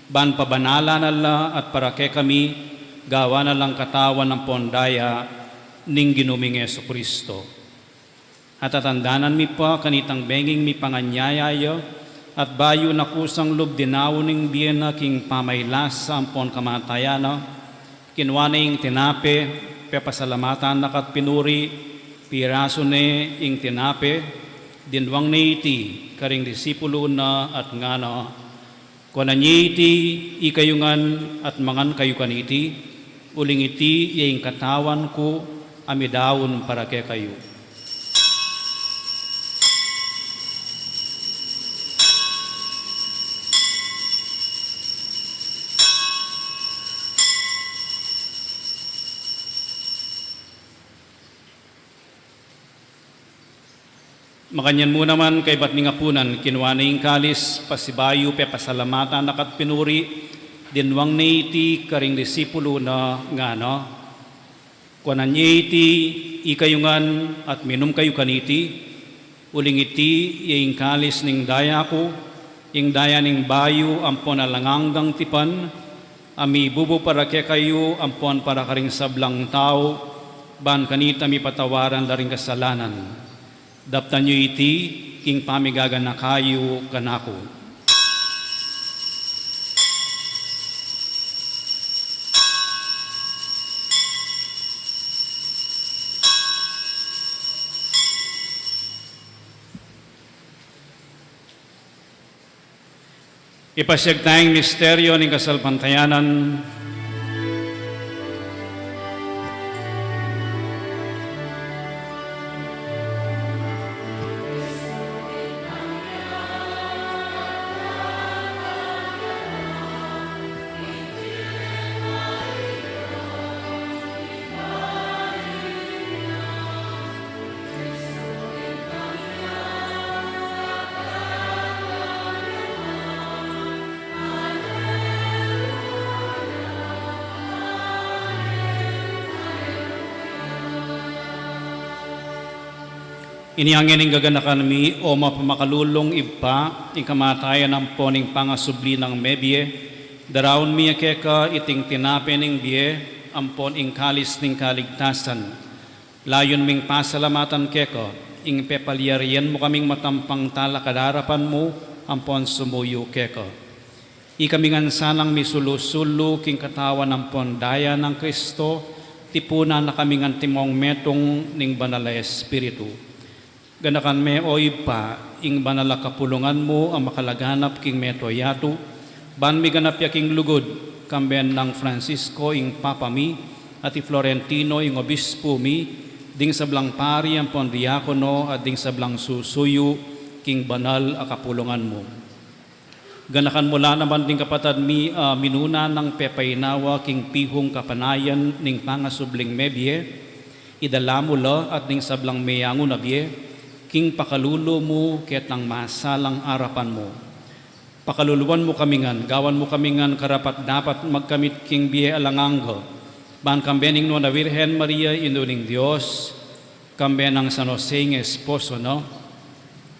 ban pabanala nala at parake kami, gawa na lang katawan ng pondaya, ning ginuming Yesu Kristo. At atandanan mi pa, kanitang benging mi panganyayayo, at bayo na kusang lubdinaw ning biyena king pamaylas sa ampon kamatayana, kinwana ing tinape, pepasalamatan nakat pinuri, piraso ne ing tinape, dinwang ne iti, karing disipulo na at ngana, kuana niya iti, ikayungan at mangan kayo kaniti, uling iti, iyang katawan ko, amidawon para kay kayo. Makanyan mo naman kay ba't nga punan, kinuha na yung kalis, pasibayo, pasalamatan, nakat pinuri, dinwang na iti, karing disipulo na nga no. Kuanan niya iti, ikayungan at minum kayo kaniti, uling iti, yung kalis ning daya ko, yung daya ning bayo, ampon na langanggang tipan, ami bubo para kaya kayo, ampon para karing sablang tao, ban kanita mi patawaran daring kasalanan. Daptan nyo iti, king pamigagan na kayo kanako. Ipasyag tayong misteryo ng kasalpantayanan. Iniangin ng gaganakan mi o mapamakalulong ipa, ing kamatayan ng poning pangasubli ng mebye, darawon mi keka iting tinapen ng biye, ampon ing kalis ng kaligtasan. Layon ming pasalamatan keka, ing pepalyarian mo kaming matampang talakadarapan mo, ampon sumuyo keka. Ikamingan sanang misulusulo king katawan ng pondaya ng Kristo, tipuna na kamingan timong metong ning banal na Espiritu. Ganakan me o ipa, ing banal kapulungan mo ang makalaganap king meto yato, ban mi ganap yaking lugod, kamben ng Francisco ing Papa mi, at i Florentino ing Obispo mi, ding sablang pari ang pondiakono at ding sablang susuyo king banal a kapulungan mo. Ganakan mula naman ding kapatad mi minuna ng pepaynawa king pihong kapanayan ning pangasubling mebye, idala mo la at ding sablang meyango na bie, king pakalulo mo ket ng masalang arapan mo. Pakaluluan mo kamingan, gawan mo kamingan karapat dapat magkamit king biye alanganggo. Ban kambening no na Virgen Maria inuning Dios, kambenang San Jose ng esposo no,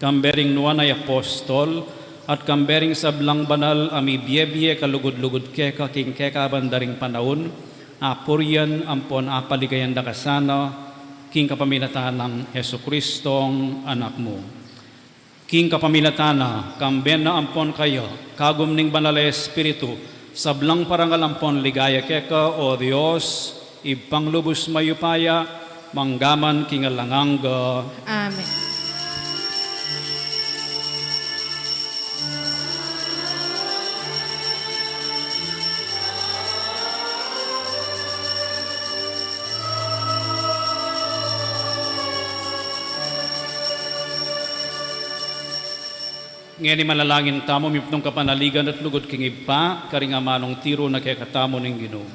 kambering no na apostol, at kambering sablang banal ami biye-biye kalugod-lugod keka king keka bandaring panahon, apuryan ampon apaligayan da kasana, king kapamilatan ng Jesukristong anak mo. King kapamilatana, kamben na ampon kayo, kagum ning banal na Espiritu, sablang parangalampon ligaya keka o Dios, ipanglubos mayupaya, manggaman king alangangga. Amen. Ngayon malalangin tamo, mipnong kapanaligan at lugod king ipa, karingamanong tiro na kaya katamo ng Ginoo.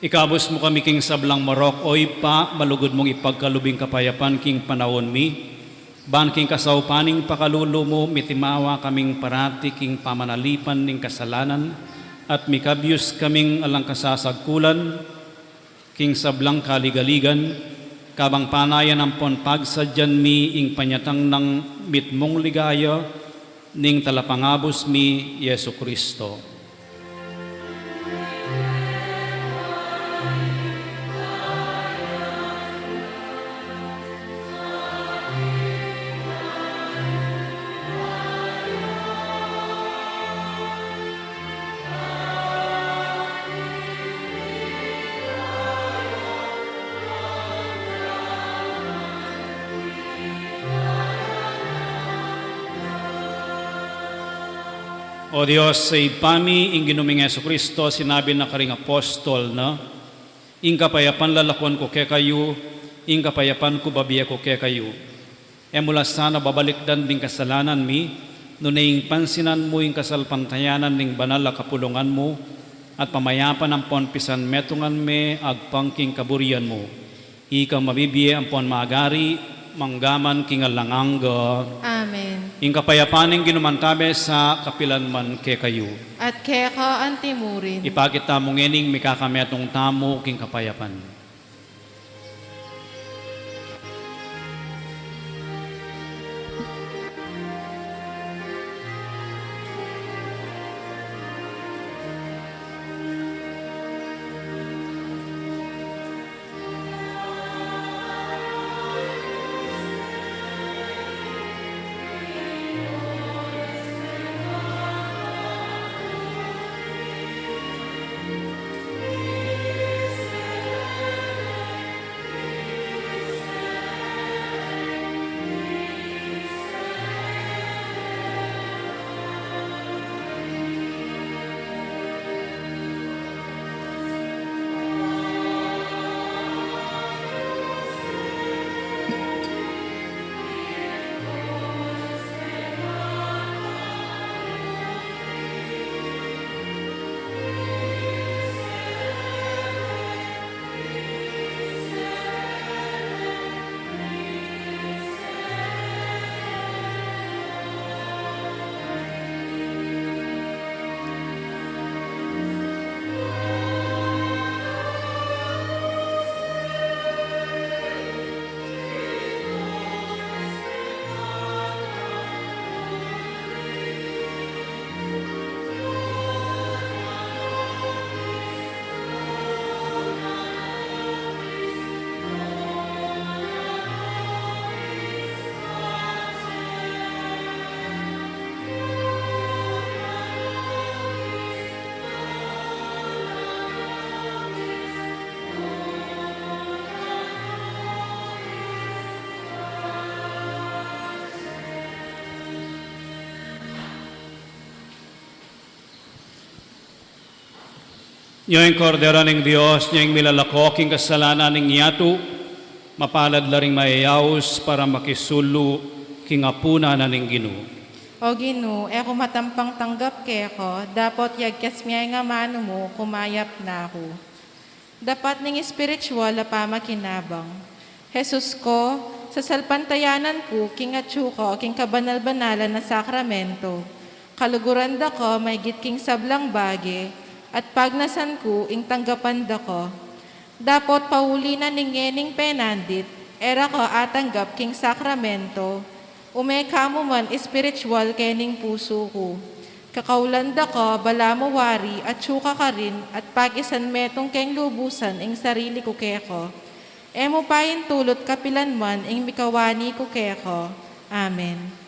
Ikabos mo kami king sablang marok, oy pa, malugod mong ipagkalubing kapayapan king panahon mi. Ban king kasaupaning pakalulo mo, mitimawa kaming parati king pamanalipan ning kasalanan, at mikabyus kaming alang kasasagkulan, king sablang kaligaligan, kabang panayan ang pagsadyan mi ing panyatang ng mitmong ligaya, ning talapangabos mi Yesu Kristo. O Diyos, sa ipami, ing ginuming Yesu Kristo, sinabi na karing apostol na, ing kapayapan lalakwan ko ke kayo, ing kapayapan ko babiya ko ke kayo. E mula sana babalikdan ding kasalanan mi, nunaing pansinan mo ing kasalpantayanan ning banal a kapulungan mo, at pamayapan ang ponpisan metungan me agpangking kaburian mo. Ikaw mabibiye ang pon maagari, manggaman kingalangangga. Amen. Ing kapayapaning ginumantabe sa kapilanman ke kayo. At keko ang timurin. Ipakita mo ngening mikakametong tamo king kapayapan. Yung kordero ng Diyos, yung milalakok, yung kasalanan ng yato, mapalad laring mayayaos para makisulo, kingapuna na ng Gino. O Gino, eko matampang tanggap keko, dapat yagkas miyay nga mano mo, kumayap na ako. Dapat ning spiritual a pamakinabang. Jesus ko, sa salpantayanan ko, king atsuko, king kabanal-banalan na sakramento. Kaluguran da ko, may gitking sablang bage, at pagnasan ko, ing tanggapan da ko. Dapat pauli na ningening penandit, era ko atanggap king sakramento, umeka mo man spiritual kening puso ko. Kakaulanda ko, bala mo wari, at suka ka rin, at pagisan metong keng lubusan, ing sarili ko keko. Emo payin tulot kapilan man, ing mikawani ko keko. Amen.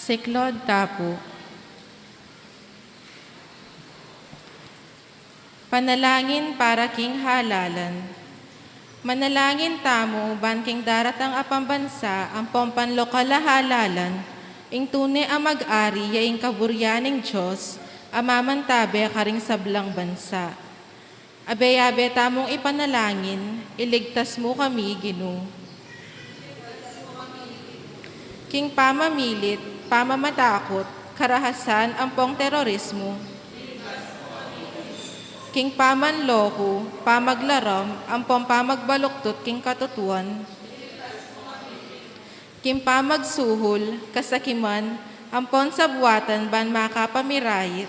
Siklod Tapo. Panalangin para king halalan. Manalangin tamo, banking daratang apambansa, ang pompanlokal na halalan, ing tune ang mag-ari, yaing kaburyaning Diyos, amamantabe karing sablang bansa. Abe-abe tamong ipanalangin, iligtas mo kami, Ginoo. King pamamilit, pamamatakot, karahasan ang pong terorismo. King pamanloko, pamaglaram, ang pong pamagbaluktot king katutuan. King pamagsuhol, kasakiman, ang pong sabwatan ban makapamirayit.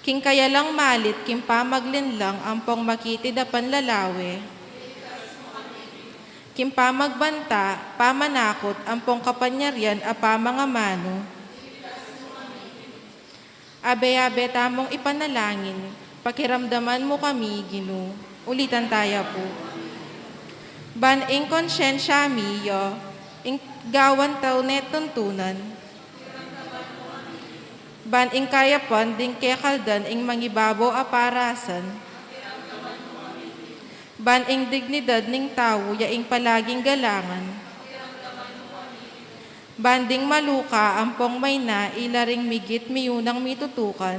King kayalang malit, king pamaglinlang, ang pong makitidapan lalawe. King pamagbanta, pamanakot, ang pong kapanyarian, apa mga mano. Abe-abe tamong ipanalangin, pakiramdaman mo kami, Ginoo. Ulitan tayo po. Ban ing konsyensya miyo, ing gawan taw net tuntunan. Ban ing kayapan, ding kekaldan, ing mangibabo aparasan. Ban ing dignidad ning tao, yaing palaging galangan. Banding maluka, ampong may na, ilaring migit miyunang mitutukan.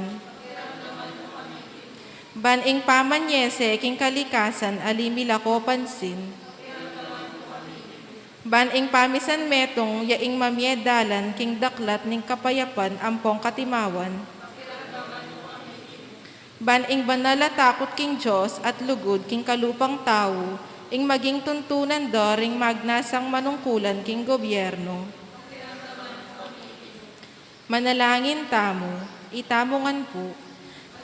Baning pamanyese, king kalikasan, alimila ko pansin. Baning pamisan metong, yaing mamyedalan, king daklat, ning kapayapan, ampong katimawan. Baning banalatakot king Diyos, at lugod, king kalupang tao, ing maging tuntunan doring magnasang manungkulan, king gobyerno. Manalangin tamo, itamongan po,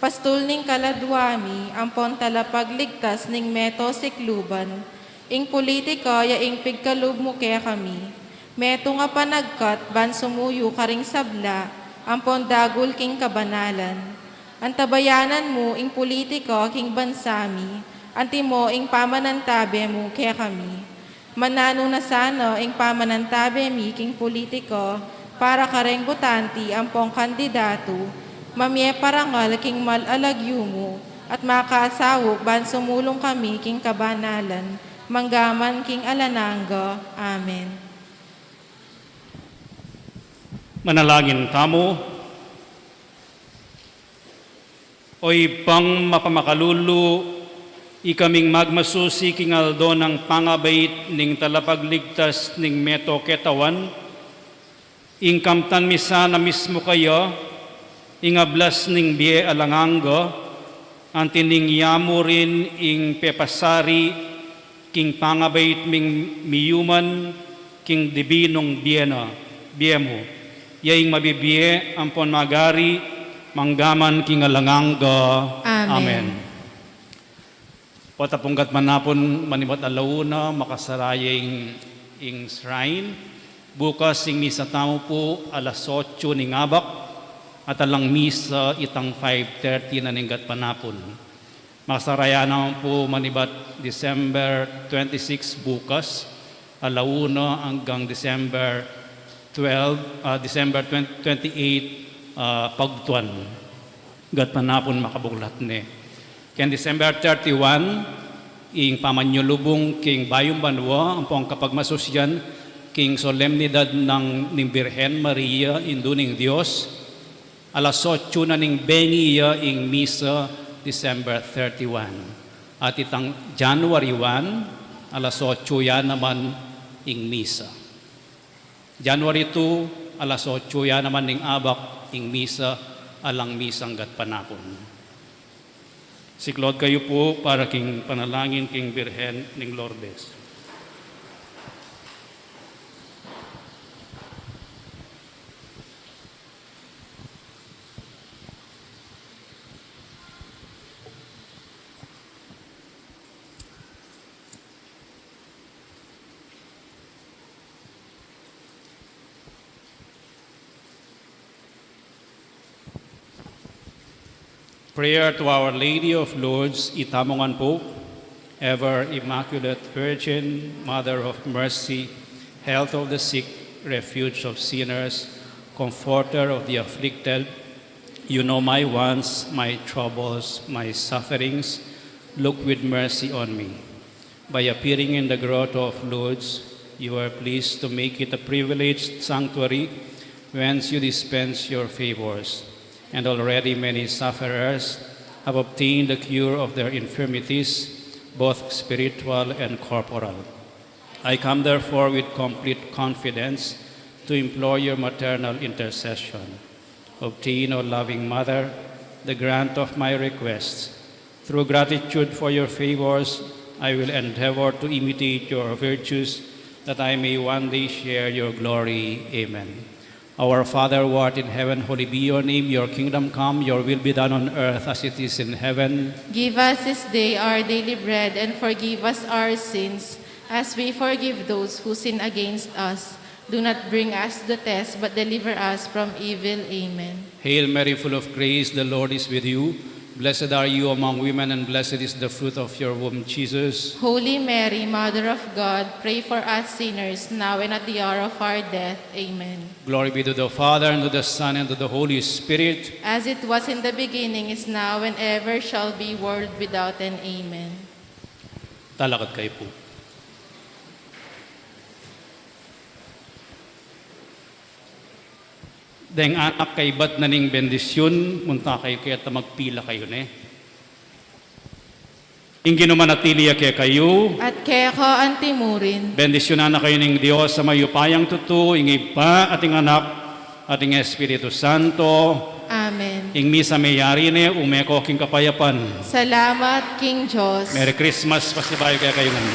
pastul ning kaladwami, ampon talapagligtas ning meto sikluban, ing politika yaing pigkalub mo kaya kami, meto nga panagkat ban sumuyo karing sabla, ampon dagul king kabanalan. Antabayanan mo ing politika king bansami, antimo ing pamanantabe mo kaya kami. Manano na sana ing pamanantabe mi king politika, para kareng butanti ang pong kandidato, mamye parangal king malalagyo mo, at makasawok ban sumulong kami king kabanalan, manggaman king alananga. Amen. Manalangin tamo. Oy pang mapamakalulu, ikaming magmasusi king aldo ng pangabait ning talapagligtas ning meto ketawan, ingkamtan misa na mismo kayo, ingablas ning biye alanganga, antining yamo rin ing pepasari, king pangabait ming miyuman, king dibinong biye mo. Yaing mabibiye, ampon magari, manggaman king alanganga. Amen. Patapunggat manapon manibat alauna, makasarayang ing shrine. Bukas ing misa tamo po alas 8 ning abak at alang misa itang 5:30 na ninggat panapon. Makasaraya naman po manibat December 26 bukas, alauna hanggang December 28 pagtuan. Gat panapon makabuglat ni. Ken December 31, ing pamanyulubong king Bayong Banwa, ang pong kapagmasusyan, king solemnidad ng Birhen Maria, induning Diyos, alas 8 na ning bengiya ing misa December 31. At itang January 1, alas 8 yan naman ing misa. January 2, alas 8 yan naman ning abak ing misa, alang misang gat panapon. Siklod kayo po para king panalangin king Birhen ning Lourdes. Prayer to Our Lady of Lourdes, itamongan po, Ever Immaculate Virgin, Mother of Mercy, Health of the sick, refuge of sinners, comforter of the afflicted. You know my wants, my troubles, my sufferings. Look with mercy on me. By appearing in the grotto of Lourdes, you are pleased to make it a privileged sanctuary whence you dispense your favors. And already many sufferers have obtained the cure of their infirmities, both spiritual and corporal. I come therefore with complete confidence to implore your maternal intercession. Obtain, O loving Mother, the grant of my requests. Through gratitude for your favors, I will endeavor to imitate your virtues, that I may one day share your glory. Amen. Our Father who art in heaven, holy be your name. Your kingdom come, your will be done on earth as it is in heaven. Give us this day our daily bread, and forgive us our sins, as we forgive those who sin against us. Do not bring us to the test, but deliver us from evil. Amen. Hail Mary, full of grace, the Lord is with you. Blessed are you among women, and blessed is the fruit of your womb, Jesus. Holy Mary, Mother of God, pray for us sinners, now and at the hour of our death. Amen. Glory be to the Father, and to the Son, and to the Holy Spirit. As it was in the beginning, is now, and ever shall be, world without an amen. Talakad kayo po. Dahil anak kay bat na ning bendisyon, munta kayo kaya magpila kayo ne. Ingin naman natiliya kaya kayo, At kaya ko antimurin, bendisyonan na kayo ng Diyos sa mayupayang tutu, ingay pa ating anak, ating Espiritu Santo, Amen. ing misa mayari ne, umeko king kapayapan. Salamat, King Diyos. Merry Christmas, pasibayo kaya kayo ng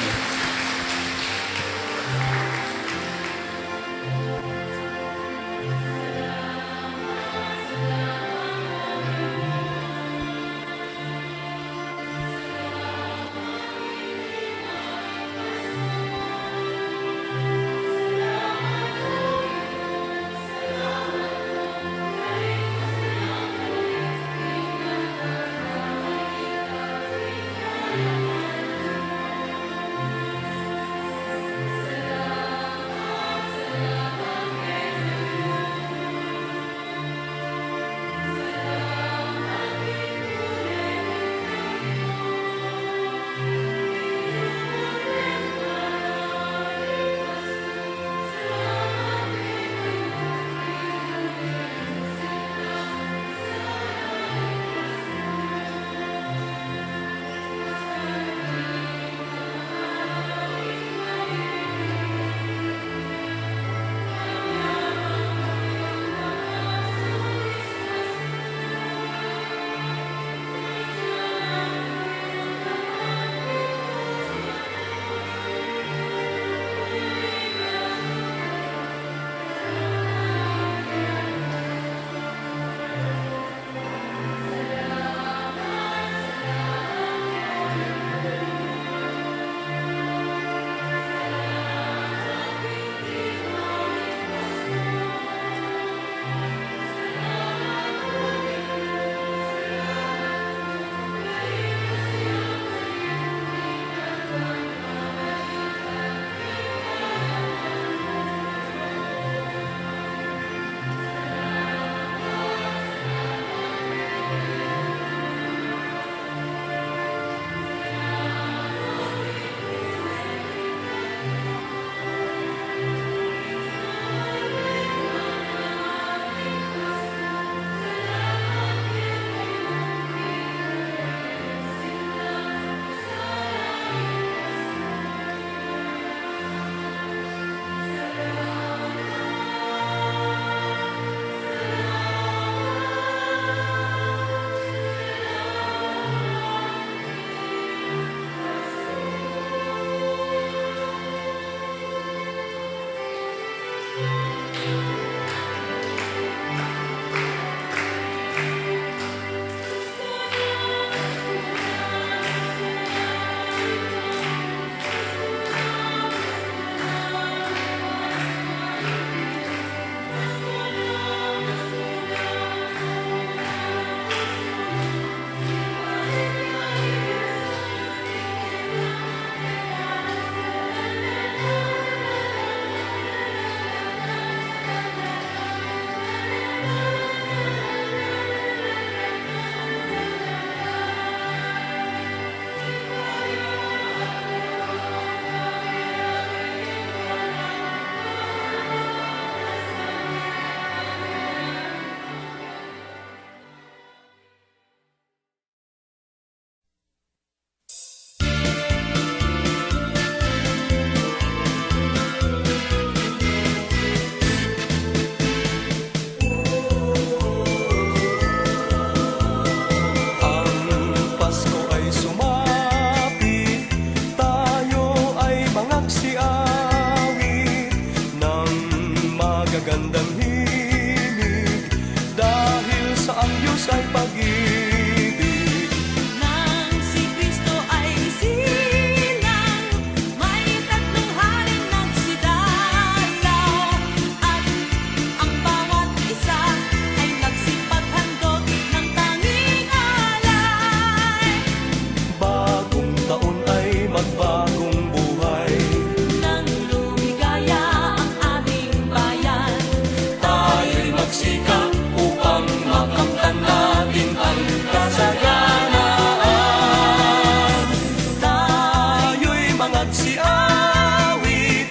magsiawit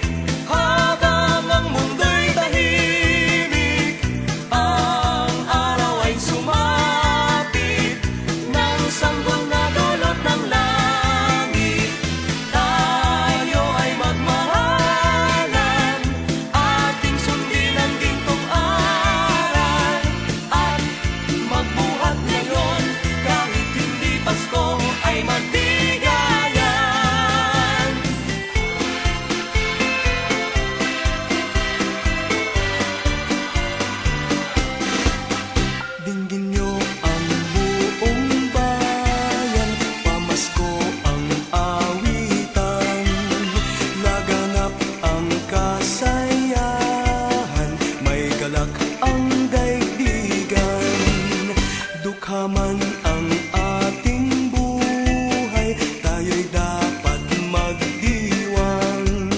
habang ang mundo'y tahimik. Ang araw ay sumapit ng sanggol na dulot ng langit. Tayo ay magmahalan, ating sundin ang gintong aral, at magbuhat ngayon kahit hindi Pasko ay magbigayan. Dinggin niyo ang buong bayan, pamasko ang awitan, laganap ang kasayahan, may galak ang daigdigan. Dukha man ang ating buhay, tayo'y dapat magdiwang.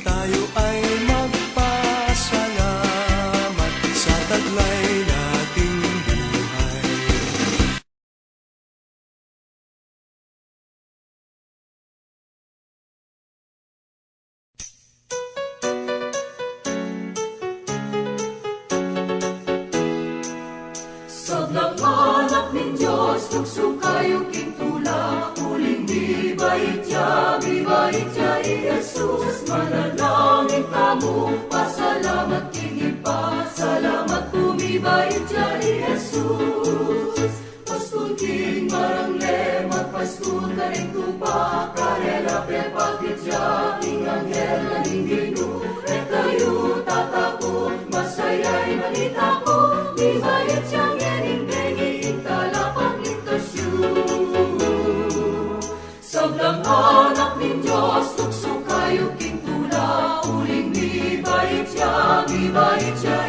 Tayo ay magpasalamat sa taglay nating buhay. Sablang anak ning Diyos, nagsukayo kintula, uling bibait ya Jesus, manalangin kamo, pasalamat kinipa, salamat bumibait ya Jesus. Paskul king marangle, magpaskul ka rin tupa, karela pepakit ya, king anghel na hingginu, et kayo tatakot, masaya'y malita ko, bibait siyang yening bengi, intalapang intasyu. Sablang anak ning Diyos, tukso kayo kintula, uling bibait ya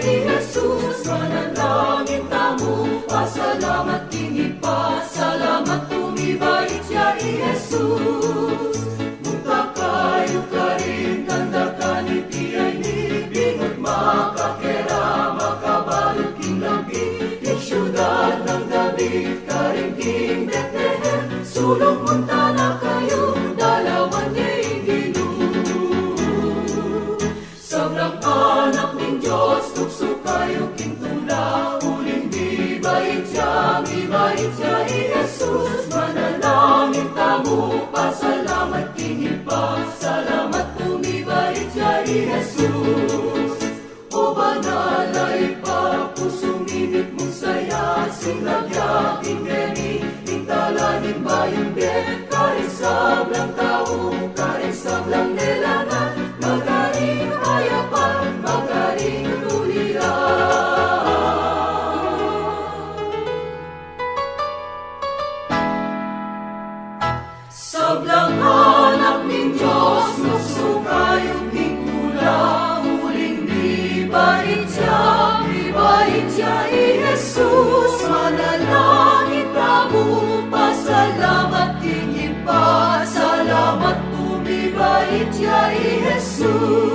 Jesus, manalangin tamo, pasalamat kinipa, salamat bumibait ya Jesus. Munta kayo ka rin, tanda ka ni tiyay ni, bingot makakera, makabalot king lambi, yung syudad ng David, karing king Bethlehem, sulong munta na kayo, dalawan niya inginu. Sablang anak ning Diyos, tukso kayo kintula, uling bibait ya Jesus, manalangin tamo, pasalamat kinipa, salamat bumibait ya Jesus. O banalay pa, pusong init mong saya, sinagya, ingeni, ingtalanin bayong ben, karisab lang tao, karisab lang nilangan, magaring hayapan, magaring tuliran. Sablang anak ning Diyos, magsukayong kintula, uling bibait ya Jesus, manalangin kamo, pasalamat kinipa, salamat bumibait ya Jesus.